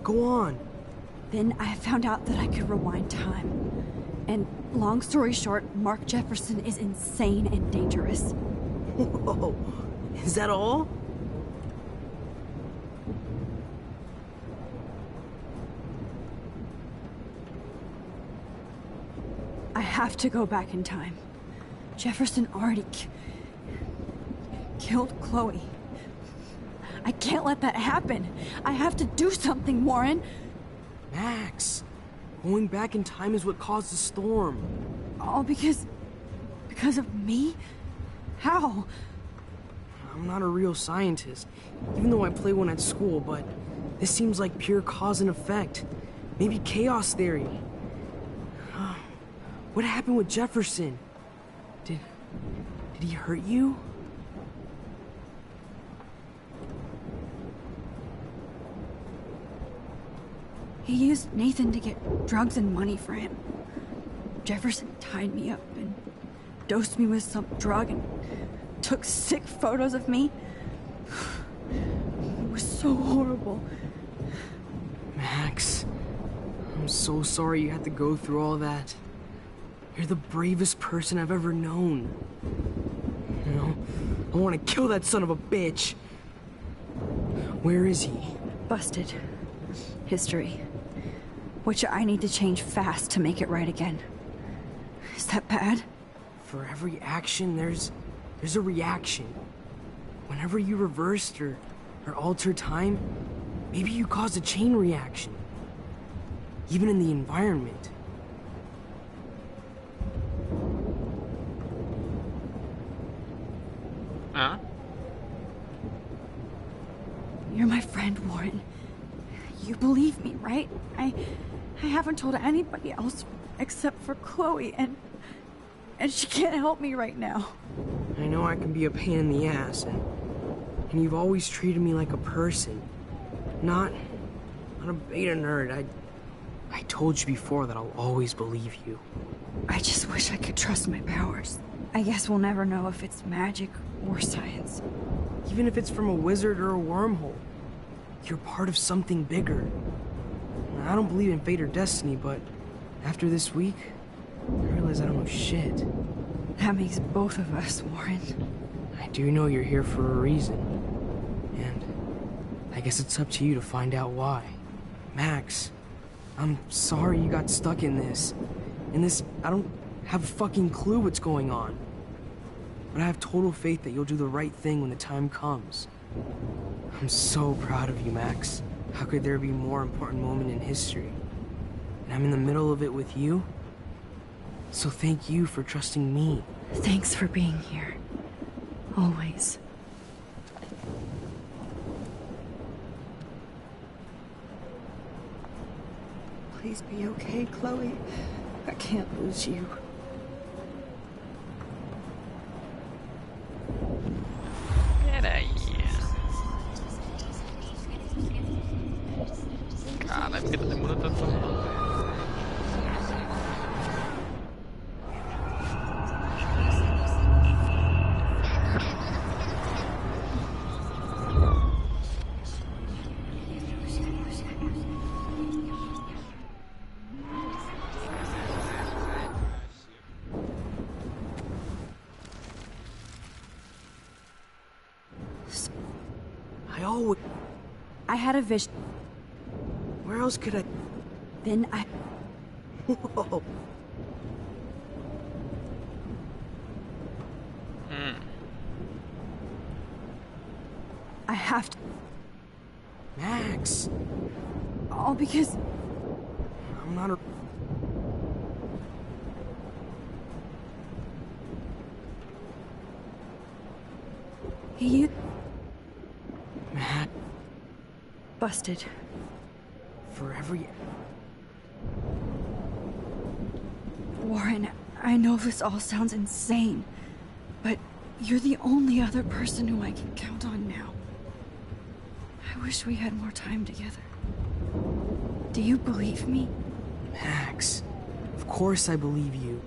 Speaker 4: Go on.
Speaker 2: Then I found out that I could rewind time. And long story short, Mark Jefferson is insane and dangerous.
Speaker 4: Whoa, is that all?
Speaker 2: I have to go back in time. Jefferson already killed Chloe. I can't let that happen. I have to do something, Warren.
Speaker 4: Max, going back in time is what caused the storm.
Speaker 2: All because of me? How?
Speaker 4: I'm not a real scientist, even though I play one at school, but this seems like pure cause and effect. Maybe chaos theory. What happened with Jefferson? Did he hurt you?
Speaker 2: He used Nathan to get drugs and money for him. Jefferson tied me up and dosed me with some drug and took sick photos of me. It was so horrible.
Speaker 4: Max, I'm so sorry you had to go through all that. You're the bravest person I've ever known. You know, I want to kill that son of a bitch. Where is he?
Speaker 2: Busted. History. Which I need to change fast to make it right again. Is that bad?
Speaker 4: For every action, there's a reaction. Whenever you reversed or altered time, maybe you caused a chain reaction. Even in the environment.
Speaker 1: Huh?
Speaker 2: You're my friend, Warren. You believe me, right? I haven't told anybody else except for Chloe, and she can't help me right now.
Speaker 4: I know I can be a pain in the ass, and you've always treated me like a person. Not a beta nerd. I told you before that I'll always believe you.
Speaker 2: I just wish I could trust my powers. I guess we'll never know if it's magic or science.
Speaker 4: Even if it's from a wizard or a wormhole, you're part of something bigger. I don't believe in fate or destiny, but after this week, I realize I don't know shit.
Speaker 2: That makes both of us, Warren.
Speaker 4: I do know you're here for a reason. And I guess it's up to you to find out why. Max, I'm sorry you got stuck in this. I don't have a fucking clue what's going on. But I have total faith that you'll do the right thing when the time comes. I'm so proud of you, Max. How could there be a more important moment in history? And I'm in the middle of it with you. So thank you for trusting me.
Speaker 2: Thanks for being here. Always. Please be okay, Chloe. I can't lose you.
Speaker 1: Peraí. Caralho, porque tá demorando tanto.
Speaker 2: I had a vision.
Speaker 4: Where else could I...
Speaker 2: Then I...
Speaker 4: Whoa.
Speaker 2: I have to.
Speaker 4: Max!
Speaker 2: All because...
Speaker 4: I'm not a...
Speaker 2: You...
Speaker 4: Matt...
Speaker 2: Busted.
Speaker 4: For every...
Speaker 2: Warren, I know this all sounds insane, but you're the only other person who I can count on now. I wish we had more time together. Do you believe me?
Speaker 4: Max, of course I believe you.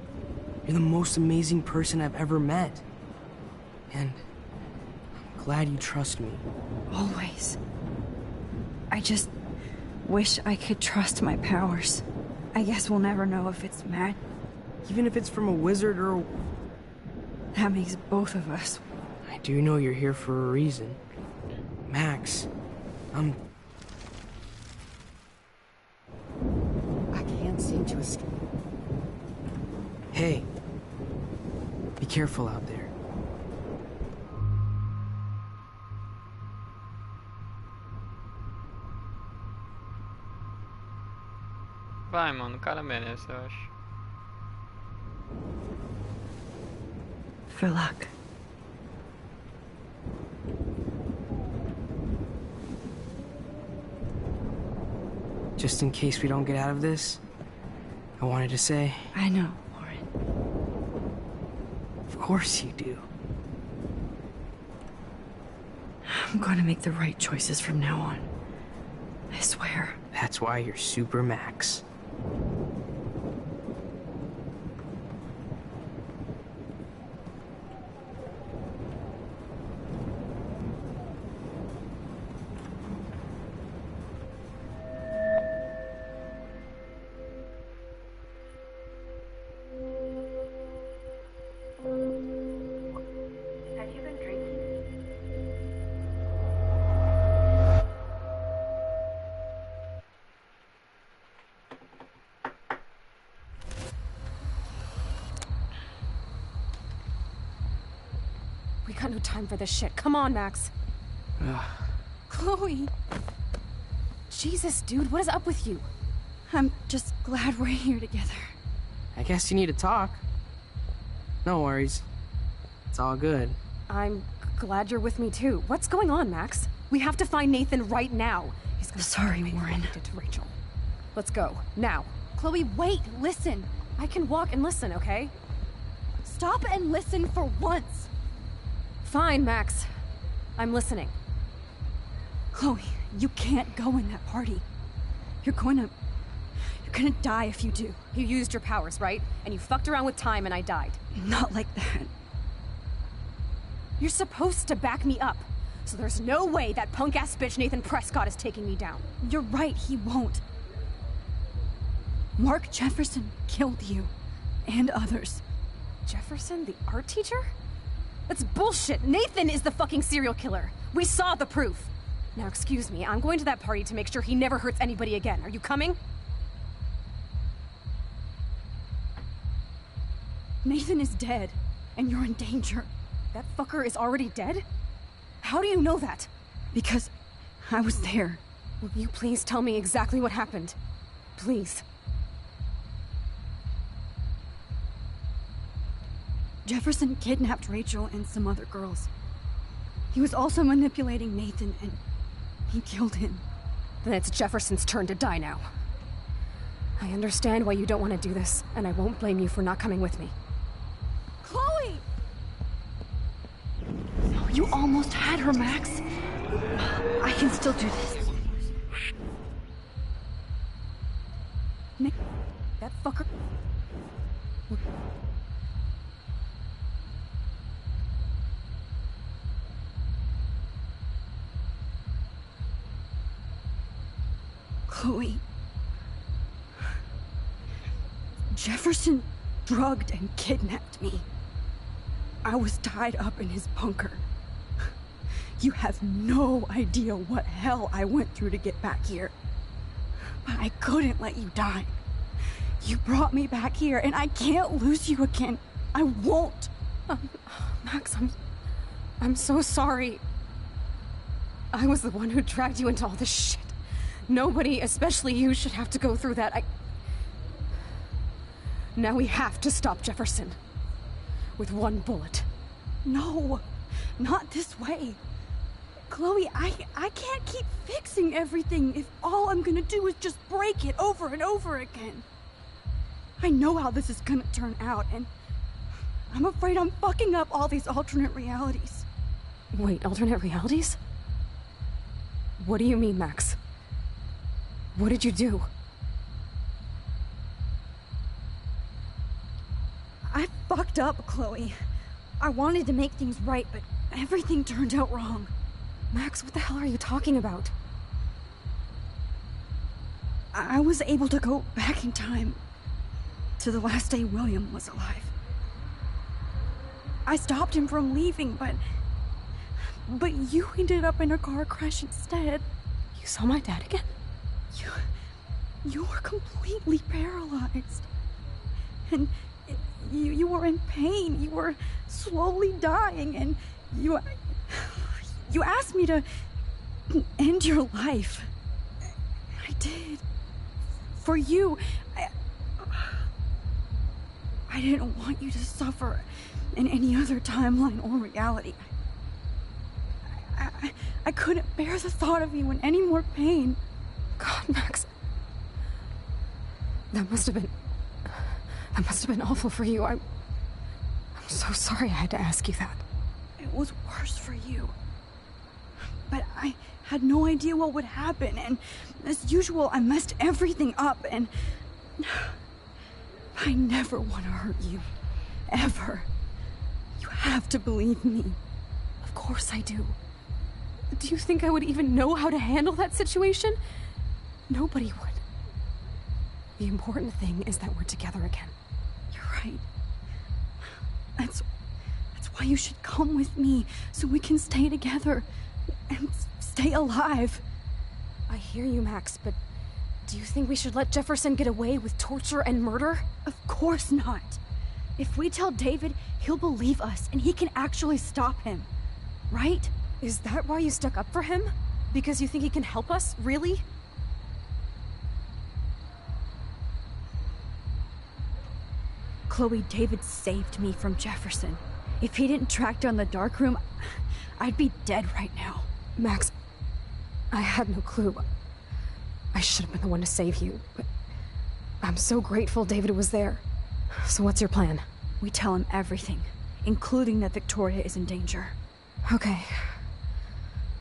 Speaker 4: You're the most amazing person I've ever met. And I'm glad you trust me.
Speaker 2: Always. I just wish I could trust my powers. I guess we'll never know if it's Matt.
Speaker 4: Even if it's from a wizard or...
Speaker 2: That makes both of us.
Speaker 4: I do know you're here for a reason. Max,
Speaker 11: I can't seem to escape.
Speaker 4: Hey. Be careful out there.
Speaker 1: Vai, mano, o cara merece, eu acho.
Speaker 2: For luck.
Speaker 4: Just in case we don't get out of this, I wanted to say...
Speaker 2: I know, Warren.
Speaker 4: Of course you do.
Speaker 2: I'm going to make the right choices from now on. I swear.
Speaker 4: That's why you're Super Max.
Speaker 19: Have you been drinking?
Speaker 12: We got no time for this shit. Come on, Max. Chloe! Jesus, dude, what is up with you?
Speaker 2: I'm just glad we're here together.
Speaker 4: I guess you need to talk. No worries. It's all good.
Speaker 12: I'm glad you're with me too. What's going on, Max? We have to find Nathan right now. He's gonna
Speaker 2: Sorry, Warren.
Speaker 12: to Rachel. Let's go, now. Chloe, wait, listen. I can walk and listen, okay?
Speaker 2: Stop and listen for once.
Speaker 12: Fine, Max. I'm listening.
Speaker 2: Chloe, you can't go in that party. You're gonna die if you do.
Speaker 12: You used your powers, right? And you fucked around with time and I died.
Speaker 2: Not like that.
Speaker 12: You're supposed to back me up. So there's no way that punk-ass bitch Nathan Prescott is taking me down.
Speaker 2: You're right, he won't. Mark Jefferson killed you. And others.
Speaker 12: Jefferson, the art teacher? That's bullshit! Nathan is the fucking serial killer! We saw the proof! Now excuse me, I'm going to that party to make sure he never hurts anybody again. Are you coming?
Speaker 2: Nathan is dead, and you're in danger.
Speaker 12: That fucker is already dead? How do you know that?
Speaker 2: Because I was there.
Speaker 12: Will you please tell me exactly what happened? Please.
Speaker 2: Jefferson kidnapped Rachel and some other girls. He was also manipulating Nathan, and he killed him.
Speaker 12: Then it's Jefferson's turn to die now. I understand why you don't want to do this, and I won't blame you for not coming with me.
Speaker 2: Chloe! You almost had her, Max. I can still do this.
Speaker 12: That fucker...
Speaker 2: Chloe. Jefferson drugged and kidnapped me. I was tied up in his bunker. You have no idea what hell I went through to get back here. But I couldn't let you die. You brought me back here, and I can't lose you again. I won't.
Speaker 12: Max, I'm so sorry. I was the one who dragged you into all this shit. Nobody, especially you, should have to go through that. Now we have to stop Jefferson. With one bullet.
Speaker 2: No, not this way. Chloe, I can't keep fixing everything if all I'm gonna do is just break it over and over again. I know how this is gonna turn out, and I'm afraid I'm fucking up all these alternate realities.
Speaker 12: Wait, alternate realities? What do you mean, Max? What did you do?
Speaker 2: I fucked up, Chloe. I wanted to make things right, but everything turned out wrong.
Speaker 12: Max, what the hell are you talking about?
Speaker 2: I was able to go back in time to the last day William was alive. I stopped him from leaving, but you ended up in a car crash instead.
Speaker 12: You saw my dad again?
Speaker 2: You were completely paralyzed. And you were in pain. You were slowly dying, and you asked me to end your life. I did. For you. I didn't want you to suffer in any other timeline or reality. I couldn't bear the thought of you in any more pain.
Speaker 12: God, Max. That must have been awful for you. I'm so sorry I had to ask you that.
Speaker 2: It was worse for you. But I had no idea what would happen, and as usual, I messed everything up, and I never want to hurt you. Ever. You have to believe me.
Speaker 12: Of course I do. Do you think I would even know how to handle that situation? Nobody would. The important thing is that we're together again.
Speaker 2: You're right. That's why you should come with me, so we can stay together and stay alive.
Speaker 12: I hear you, Max, but do you think we should let Jefferson get away with torture and murder?
Speaker 2: Of course not. If we tell David, he'll believe us, and he can actually stop him. Right?
Speaker 12: Is that why you stuck up for him? Because you think he can help us? Really?
Speaker 2: Chloe, David saved me from Jefferson. If he didn't track down the dark room, I'd be dead right now.
Speaker 12: Max, I had no clue. I should have been the one to save you, but I'm so grateful David was there. So what's your plan?
Speaker 2: We tell him everything, including that Victoria is in danger.
Speaker 12: Okay.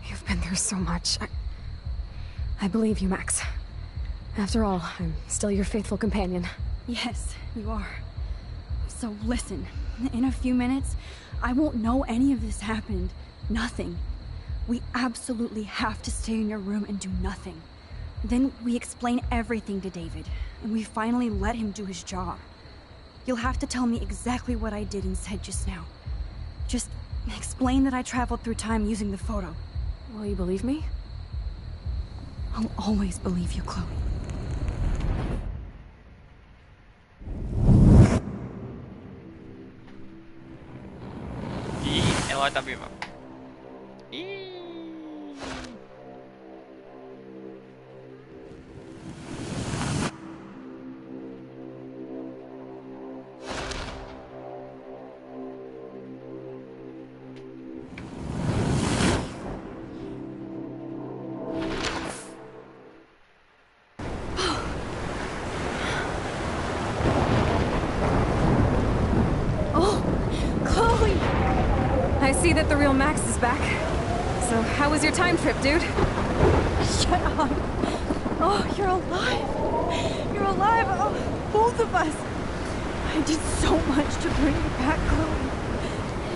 Speaker 12: You've been through so much. I believe you, Max. After all, I'm still your faithful companion.
Speaker 2: Yes, you are. So listen, in a few minutes, I won't know any of this happened. Nothing. We absolutely have to stay in your room and do nothing. Then we explain everything to David, and we finally let him do his job. You'll have to tell me exactly what I did and said just now. Just explain that I traveled through time using the photo.
Speaker 12: Will you believe me?
Speaker 2: I'll always believe you, Chloe.
Speaker 1: Ih, ela tá viva. Ih.
Speaker 12: I see that the real Max is back. So, how was your time trip, dude?
Speaker 2: Shut up. Oh, you're alive. You're alive. Oh, both of us. I did so much to bring you back, Chloe.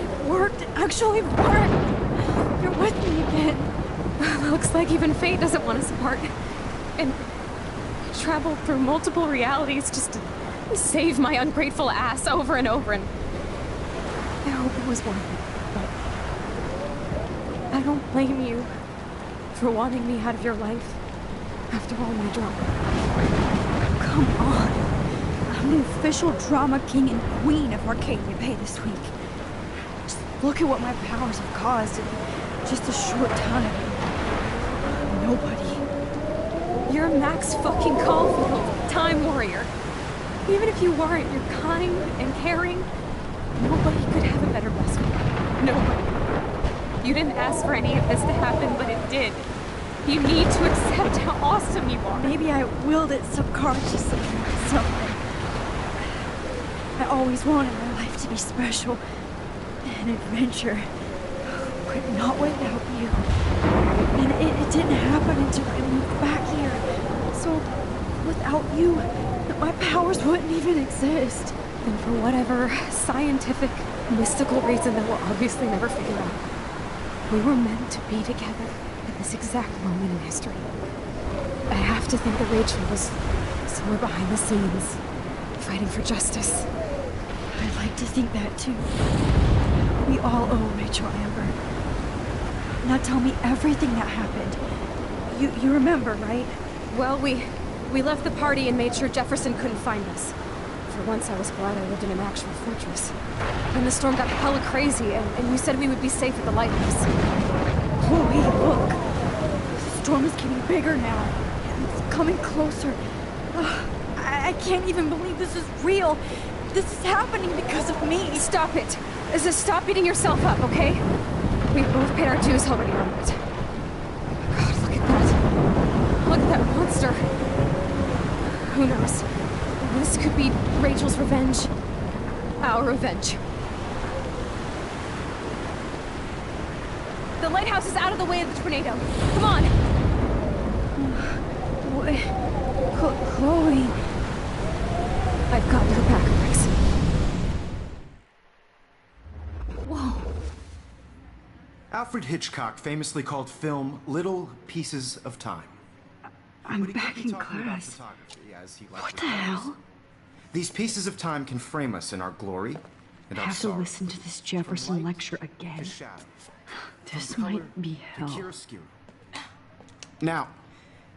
Speaker 2: It worked. It actually worked. You're with me again.
Speaker 12: Looks like even fate doesn't want us apart. And traveled through multiple realities just to save my ungrateful ass over and over, and I hope it was worth it. I don't blame you for wanting me out of your life after all my drama.
Speaker 2: Come on. I'm the official drama king and queen of Arcadia Bay this week. Just look at what my powers have caused in just a short time. nobody.
Speaker 12: You're Max fucking Caulfield, Time Warrior. Even if you weren't, you're kind and caring. Nobody could have a better best friend. Nobody. You didn't ask for any of this to happen, but it did. You need to accept how awesome you are.
Speaker 2: Maybe I willed it subconsciously myself. I always wanted my life to be special. An adventure. But not without you. And it didn't happen until I moved back here. So, without you, my powers wouldn't even exist.
Speaker 12: And for whatever scientific, mystical reason that we'll obviously never figure out, we were meant to be together at this exact moment in history. I have to think that Rachel was somewhere behind the scenes, fighting for justice.
Speaker 2: I'd like to think that too. We all owe Rachel Amber. Now tell me everything that happened. You remember, right?
Speaker 12: Well, we left the party and made sure Jefferson couldn't find us. For once, I was glad I lived in an actual fortress. Then the storm got hella crazy, and you said we would be safe at the lighthouse.
Speaker 2: Chloe, look! The storm is getting bigger now. It's coming closer. I can't even believe this is real. This is happening because of me.
Speaker 12: Stop it! Stop beating yourself up, okay? We've both paid our dues already on it. God, look at that. Look at that monster. Who knows? This could be Rachel's revenge. Our revenge. The lighthouse is out of the way of the tornado. Come on!
Speaker 2: Chloe...
Speaker 12: I've got your back, Rex.
Speaker 2: Whoa.
Speaker 5: Alfred Hitchcock famously called film little pieces of time.
Speaker 2: I'm back in class. What the hell?
Speaker 5: These pieces of time can frame us in our glory and
Speaker 2: I
Speaker 5: our
Speaker 2: have to
Speaker 5: sorrow.
Speaker 2: listen to this Jefferson lecture again. This might be hell.
Speaker 5: Now,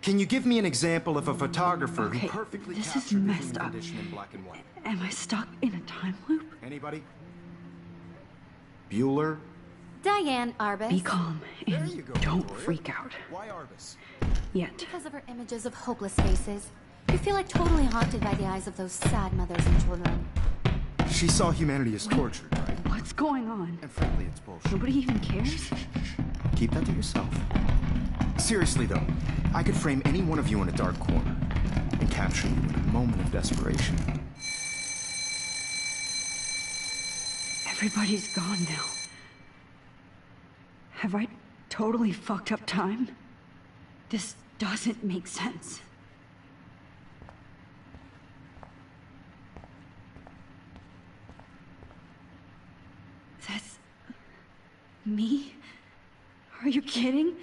Speaker 5: can you give me an example of a photographer
Speaker 2: Okay,
Speaker 5: who perfectly
Speaker 2: this is
Speaker 5: captured the
Speaker 2: messed
Speaker 5: human
Speaker 2: up.
Speaker 5: condition in black and white?
Speaker 2: Am I stuck in a time loop?
Speaker 5: Anybody? Bueller?
Speaker 7: Diane Arbus.
Speaker 2: Be calm and don't freak out.
Speaker 5: Why Arbus?
Speaker 2: Yet.
Speaker 7: Because of her images of hopeless faces. You feel like totally haunted by the eyes of those sad mothers and children.
Speaker 5: She saw humanity as tortured, right?
Speaker 2: What's going on?
Speaker 5: And frankly, it's bullshit.
Speaker 2: Nobody even cares?
Speaker 5: Keep that to yourself. Seriously, though, I could frame any one of you in a dark corner and capture you in a moment of desperation.
Speaker 2: Everybody's gone now. Have I totally fucked up time? This doesn't make sense. That's... me? Are you kidding?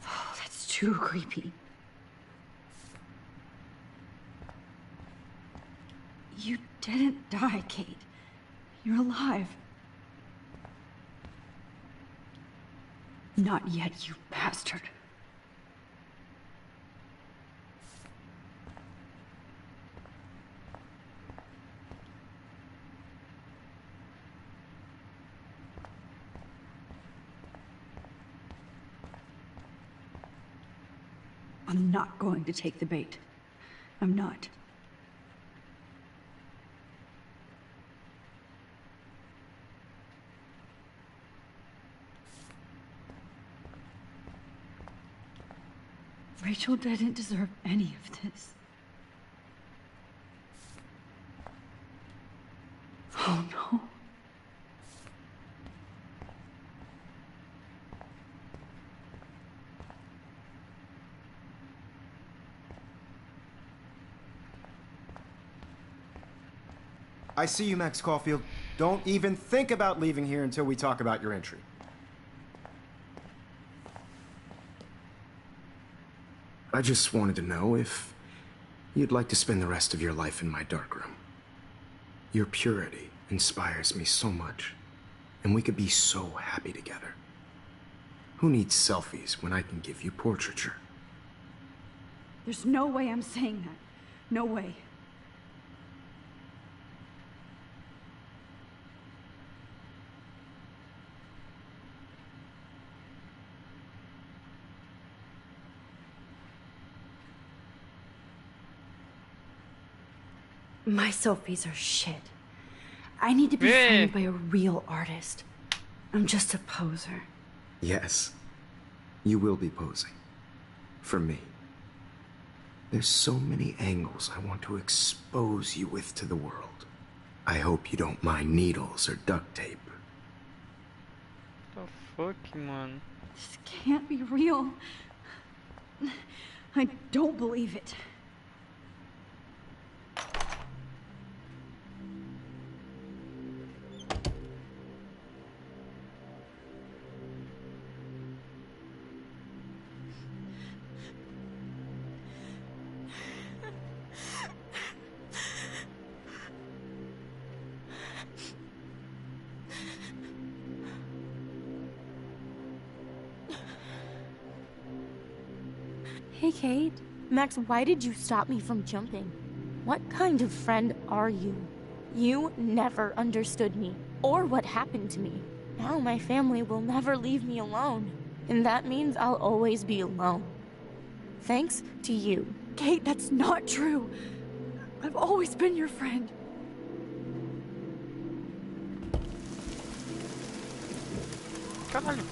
Speaker 2: Oh, that's too creepy. You didn't die, Kate. You're alive. Not yet, you bastard. I'm not going to take the bait. I'm not. Rachel didn't deserve any of this. Oh no.
Speaker 5: I see you, Max Caulfield. Don't even think about leaving here until we talk about your entry. I just wanted to know if you'd like to spend the rest of your life in my darkroom. Your purity inspires me so much, and we could be so happy together. Who needs selfies when I can give you portraiture?
Speaker 2: There's no way I'm saying that. No way. My selfies are shit. I need to be framed by a real artist. I'm just a poser.
Speaker 5: Yes, you will be posing. For me. There's so many angles I want to expose you with to the world. I hope you don't mind needles or duct tape.
Speaker 1: The fuck, man?
Speaker 2: This can't be real. I don't believe it.
Speaker 3: Hey, Kate. Max, why did you stop me from jumping? What kind of friend are you? You never understood me, or what happened to me. Now my family will never leave me alone, and that means I'll always be alone. Thanks to you.
Speaker 2: Kate, that's not true. I've always been your friend.
Speaker 1: Caralho.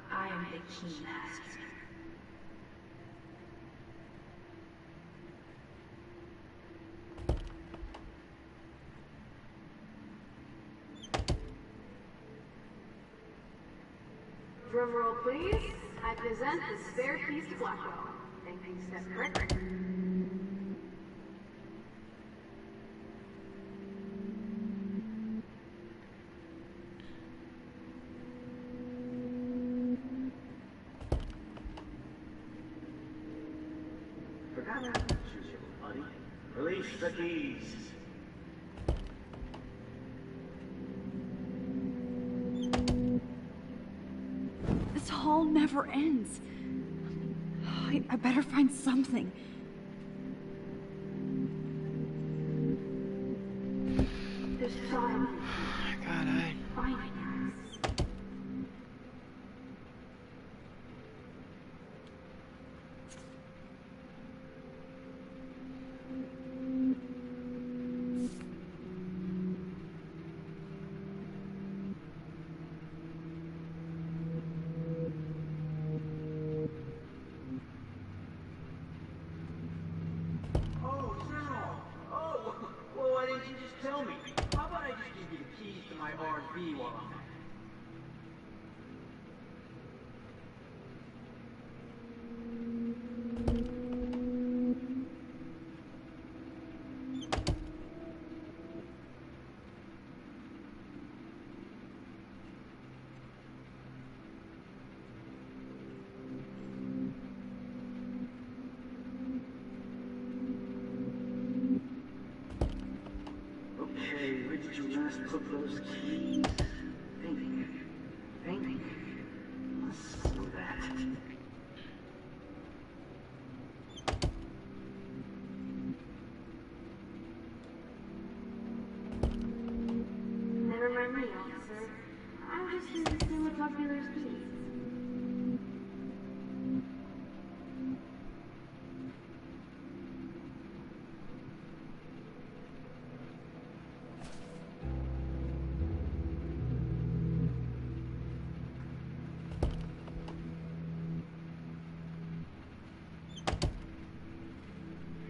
Speaker 8: I am the key master. Drumroll, please. I present the spare keys to Blackwell. Thank you, step correct.
Speaker 18: Release the keys.
Speaker 2: This hall never ends. I better find something.
Speaker 8: This time.
Speaker 1: God,
Speaker 8: Find us.
Speaker 18: Well, why didn't you just tell me? How about I just give you the keys to my RV while I'm at it? Okay, where did you last put those keys? Think. Let's do that.
Speaker 8: Never mind me, officer. I'm just here to steal a popular's keys.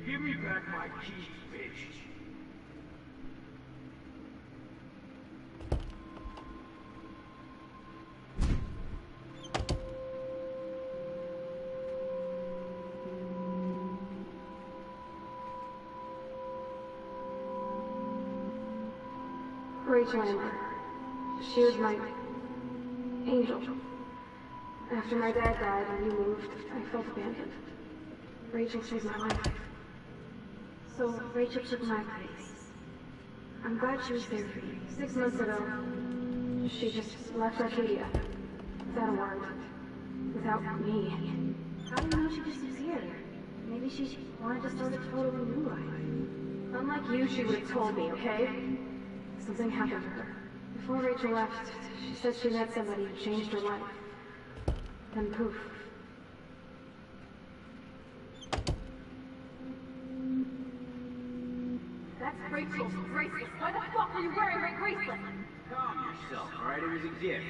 Speaker 18: Give me back my keys, bitch.
Speaker 8: Rachel Amber. She was my angel. After my dad died and we moved, I felt abandoned. Rachel saved my life. So Rachel took my place. I'm glad she was there for you. 6 months ago, she just left Arcadia. Without a word. Without me. How do you know she disappeared? Maybe she wanted to start a totally new life. Unlike you, she would have told me, okay? Something happened to her. Before Rachel left, she said she met somebody who changed her life. Then poof. That's Rachel's bracelet. Why the fuck are you wearing my bracelet?
Speaker 14: Calm yourself, alright? It was a gift.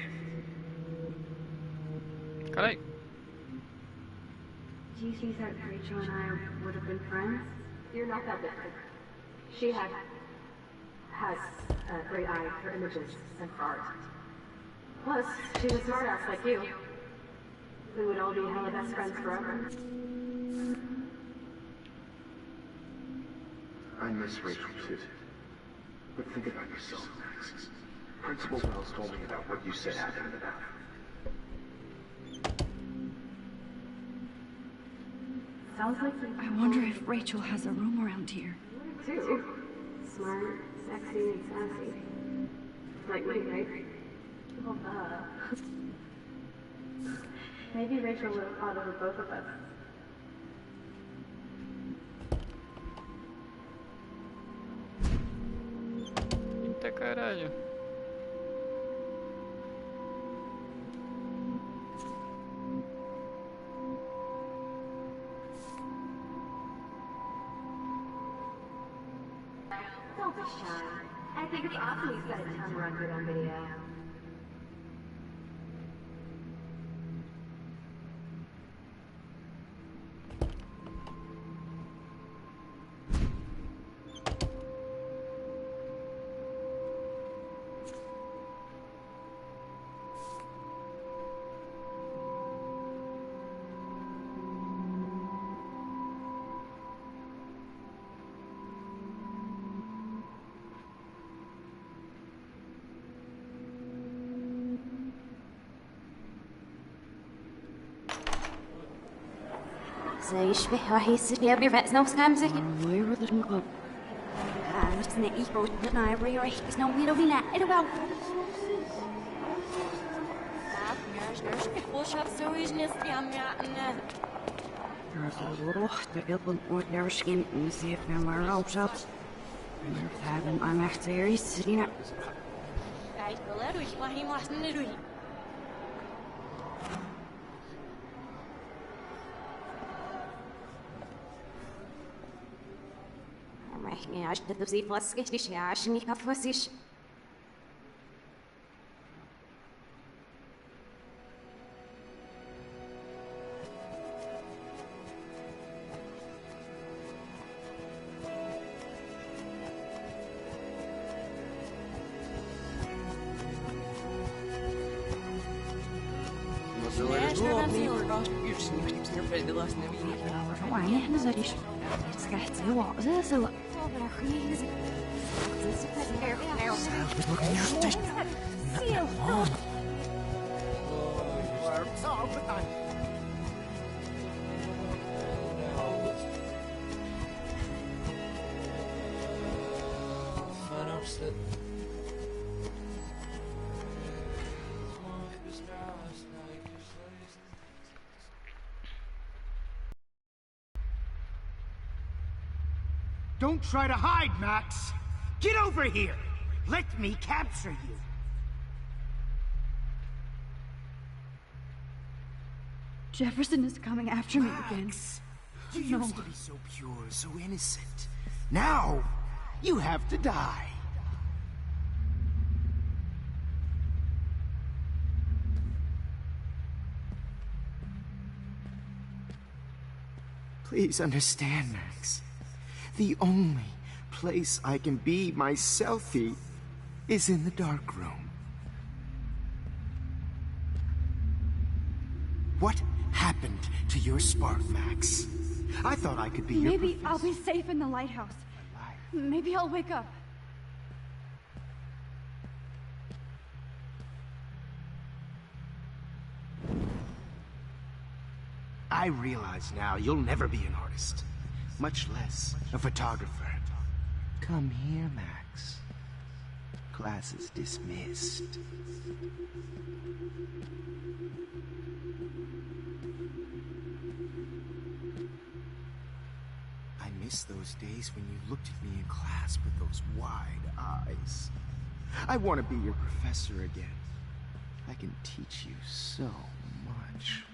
Speaker 1: Caray.
Speaker 8: Do you think that Rachel and I would have been friends? You're not that different. She has a great eye for images and for art. Plus, she's a smartass like you. We would all be hella best friends forever.
Speaker 5: I miss Rachel too. But think about yourself, Max. Principal Wells told me about what you said happened in the bathroom.
Speaker 8: Sounds like
Speaker 2: I wonder if Rachel has a room around here.
Speaker 8: too. Smart, sexy, and sassy. Like me, right? Well, maybe Rachel would have thought over both of us.
Speaker 1: Eita caralho.
Speaker 8: Don't be shy. I think it's awesome he's got a tongue record on video.
Speaker 7: زي يشبه راح يصير يبي رأس نفس نمزك
Speaker 2: Where the fuck?
Speaker 7: عرفت إن إيبو تنا يبي راح يسنو ميلو بينا إلو باو
Speaker 2: Ruch, de wilden ooit naar skin en ze heeft naar maar op zat. En we hebben aan echt series zien.
Speaker 7: Kijk, wel er is maar helemaal niet doen. Maar ja, als dat zie was richtig ja, als niet af was is.
Speaker 2: Why, احنا زريش. سكحت هو زي سوا.
Speaker 9: Don't try to hide, Max! Get over here! Let me capture you!
Speaker 2: Jefferson is coming after me again.
Speaker 9: You used to be so pure, so innocent. Now, you have to die.
Speaker 5: Please understand, Max. The only place I can be myself is in the dark room. What happened to your spark, Max? I thought I could be your
Speaker 2: Maybe I'll be safe in the lighthouse. Maybe I'll wake up.
Speaker 5: I realize now you'll never be an artist. much less a photographer. Come here, Max. Class is dismissed. I miss those days when you looked at me in class with those wide eyes. I want to be your professor again. I can teach you so much.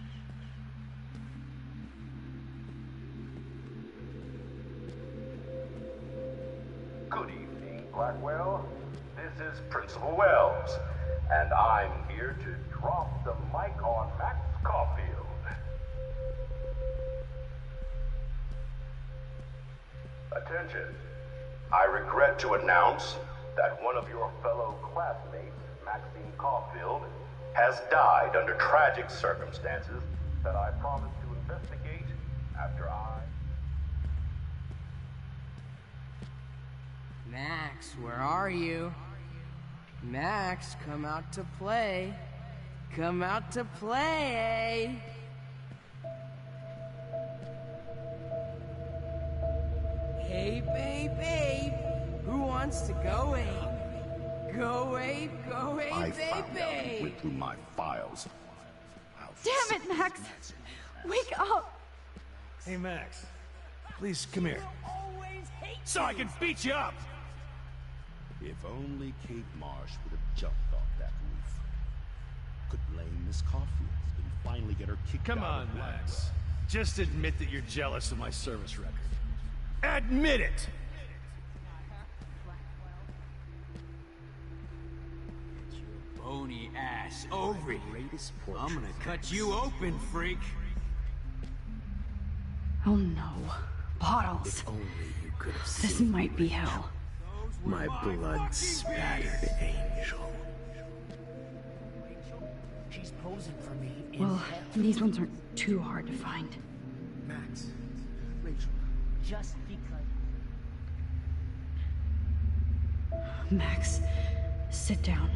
Speaker 15: Good evening, Blackwell. This is Principal Wells, and I'm here to drop the mic on Max Caulfield. Attention. I regret to announce that one of your fellow classmates, Maxine Caulfield, has died under tragic circumstances that I promised to investigate after I...
Speaker 4: Max, where are you? Max, come out to play. Come out to play. Hey, babe. Who wants to go ape? Go ape,
Speaker 15: I found out
Speaker 4: baby.
Speaker 15: and went through my files.
Speaker 2: Damn it, Max! Wake up!
Speaker 16: Hey, Max. Please, come here. So I can beat you up!
Speaker 15: If only Kate Marsh would have jumped off that roof. Could blame Miss Caulfield and finally get her kicked out.
Speaker 16: Come on,
Speaker 15: of
Speaker 16: Max. Just admit that you're jealous of my service record. Admit it!
Speaker 13: Bony ass over here. I'm gonna cut you open, freak.
Speaker 2: Oh no. Bottles. This might be hell.
Speaker 5: My blood-spattered angel.
Speaker 10: She's posing for me.
Speaker 2: Well, these ones aren't too hard to find.
Speaker 5: Max, Rachel.
Speaker 10: Just because.
Speaker 2: Max, sit down.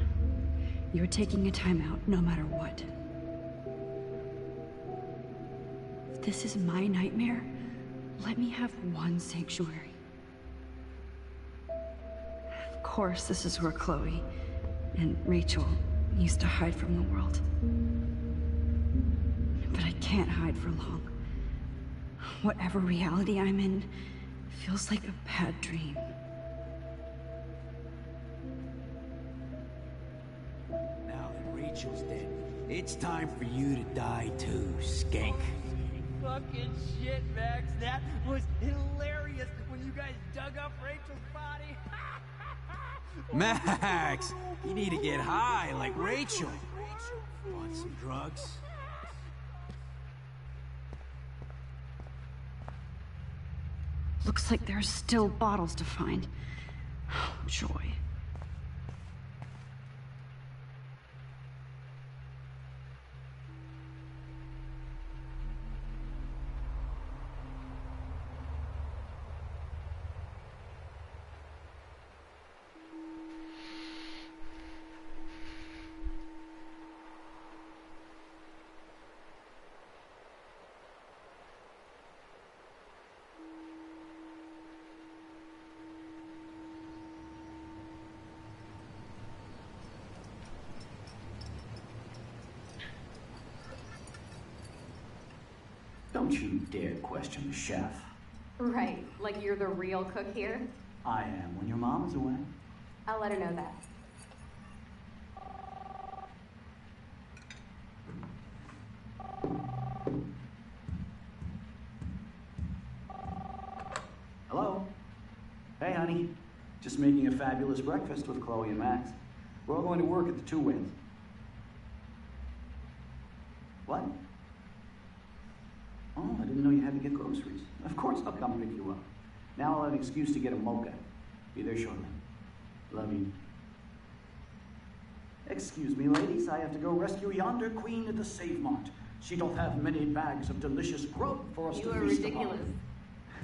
Speaker 2: You're taking a timeout no matter what. If this is my nightmare, let me have one sanctuary. Of course, this is where Chloe and Rachel used to hide from the world. But I can't hide for long. Whatever reality I'm in feels like a bad dream.
Speaker 13: Now that Rachel's dead, it's time for you to die too, skank.
Speaker 10: Fucking shit, Max. That was hilarious when you guys dug up Rachel's body.
Speaker 13: Max, you need to get high like Rachel. Want some drugs?
Speaker 2: Looks like there's still bottles to find. Oh, joy.
Speaker 22: Don't you dare question the chef.
Speaker 12: Right, like you're the real cook here?
Speaker 22: I am when your mom is away.
Speaker 12: I'll let her know that.
Speaker 22: Hello? Hey, honey. Just making a fabulous breakfast with Chloe and Max. We're all going to work at the Two Wings. What? Oh, I didn't know you had to get groceries. Of course I'll come pick you up. Now I'll have an excuse to get a mocha. Be there shortly. Love you. Excuse me, ladies. I have to go rescue yonder queen at the Save Mart. She doth have many bags of delicious grub for us
Speaker 12: You
Speaker 22: to
Speaker 12: are
Speaker 22: feast
Speaker 12: ridiculous.
Speaker 22: upon.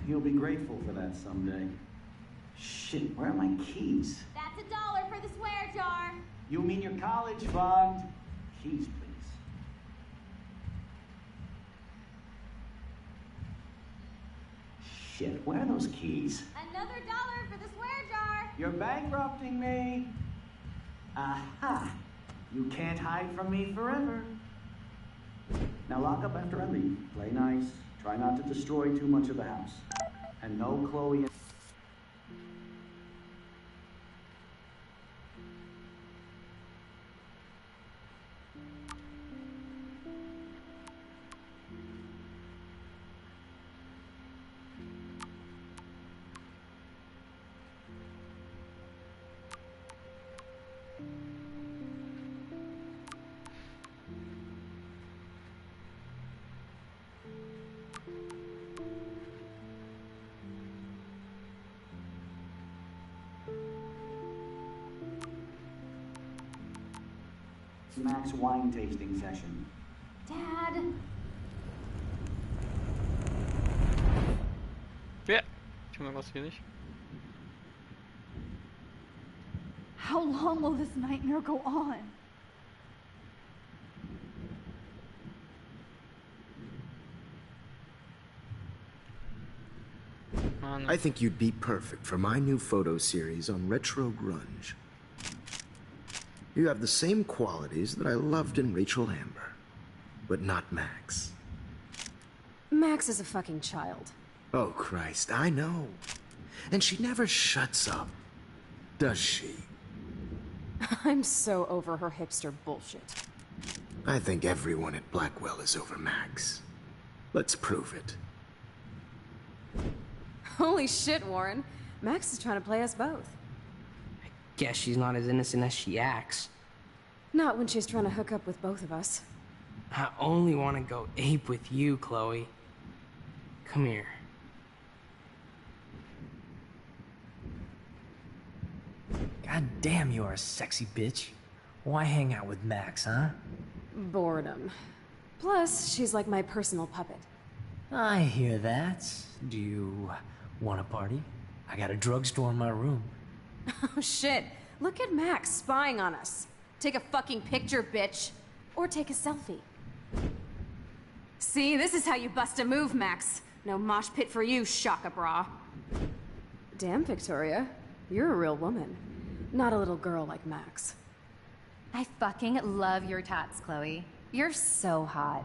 Speaker 22: You'll be grateful for that someday. Shit, where are my keys?
Speaker 3: That's $1 for the swear jar.
Speaker 22: You mean your college fund? Keys, please. Shit, where are those keys?
Speaker 3: Another $1 for the swear jar.
Speaker 22: You're bankrupting me. Aha! You can't hide from me forever. Now lock up after I leave. Play nice. Try not to destroy too much of the house. And no Chloe. Max wine tasting session.
Speaker 3: Dad.
Speaker 1: Ja, ich mag was hier nicht.
Speaker 2: How long will this nightmare go on?
Speaker 5: I think you'd be perfect for my new photo series on retro grunge. You have the same qualities that I loved in Rachel Amber, but not Max.
Speaker 12: Max is a fucking child.
Speaker 5: Oh, Christ, I know. And she never shuts up, does she?
Speaker 12: I'm so over her hipster bullshit.
Speaker 5: I think everyone at Blackwell is over Max. Let's prove it.
Speaker 12: Holy shit, Warren. Max is trying to play us both.
Speaker 4: Guess she's not as innocent as she acts.
Speaker 12: Not when she's trying to hook up with both of us.
Speaker 4: I only want to go ape with you, Chloe. Come here.
Speaker 10: God damn, you are a sexy bitch. Why hang out with Max, huh?
Speaker 12: Boredom. Plus, she's like my personal puppet.
Speaker 10: I hear that. Do you want a party? I got a drugstore in my room.
Speaker 12: Oh shit. Look at Max spying on us. Take a fucking picture, bitch. Or take a selfie. See, this is how you bust a move, Max. No mosh pit for you, Shaka Bra. Damn, Victoria. You're a real woman. Not a little girl like Max.
Speaker 7: I fucking love your tats, Chloe. You're so hot.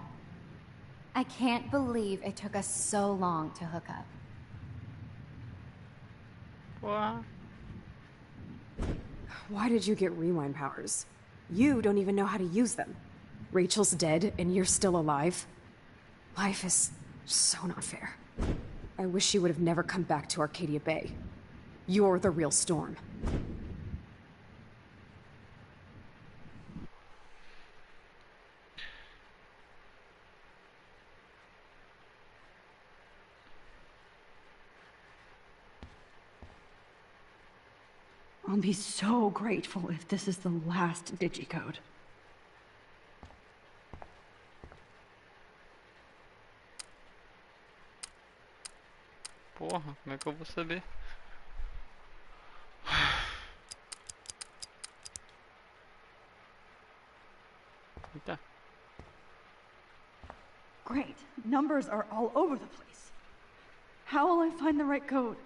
Speaker 7: I can't believe it took us so long to hook up.
Speaker 1: What?
Speaker 12: Why did you get rewind powers? You don't even know how to use them. Rachel's dead and you're still alive. Life is so not fair. I wish she would have never come back to Arcadia Bay. You're the real Storm.
Speaker 2: I'll be so grateful if this is the last digicode.
Speaker 1: Porra, como é que eu vou saber? Eita.
Speaker 2: Great. Numbers are all over the place. How will I find the right code?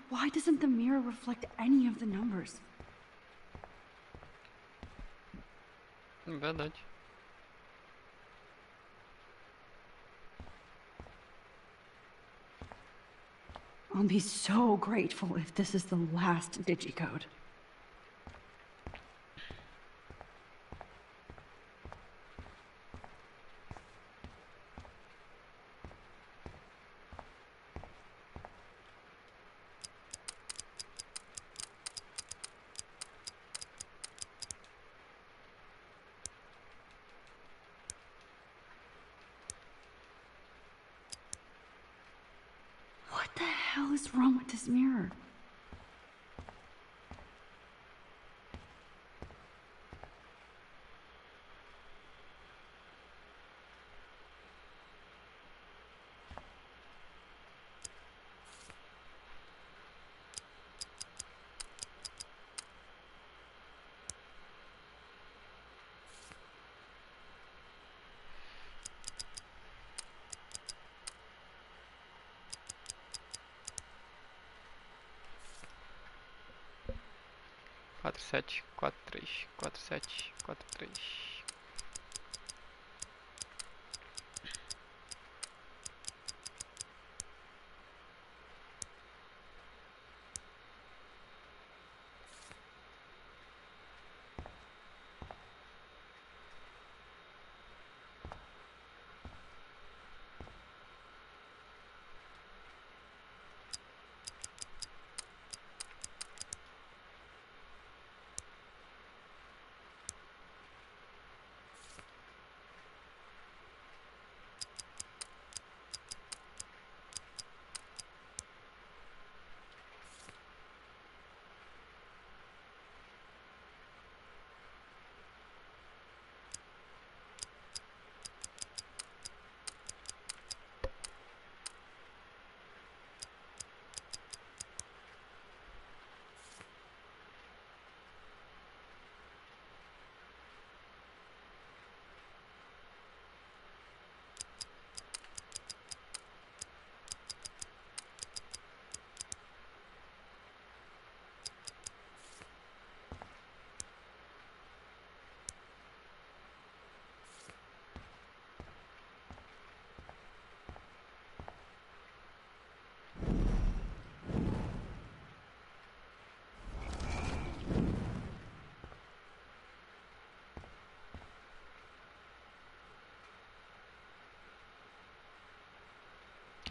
Speaker 2: Why doesn't the mirror reflect any of the numbers?
Speaker 1: Verdade.
Speaker 2: I'll be so grateful if this is the last digicode. What the hell is wrong with this mirror?
Speaker 1: Quatro sete quatro três 4743.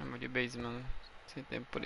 Speaker 1: Amo de base, mano. Sem tempo por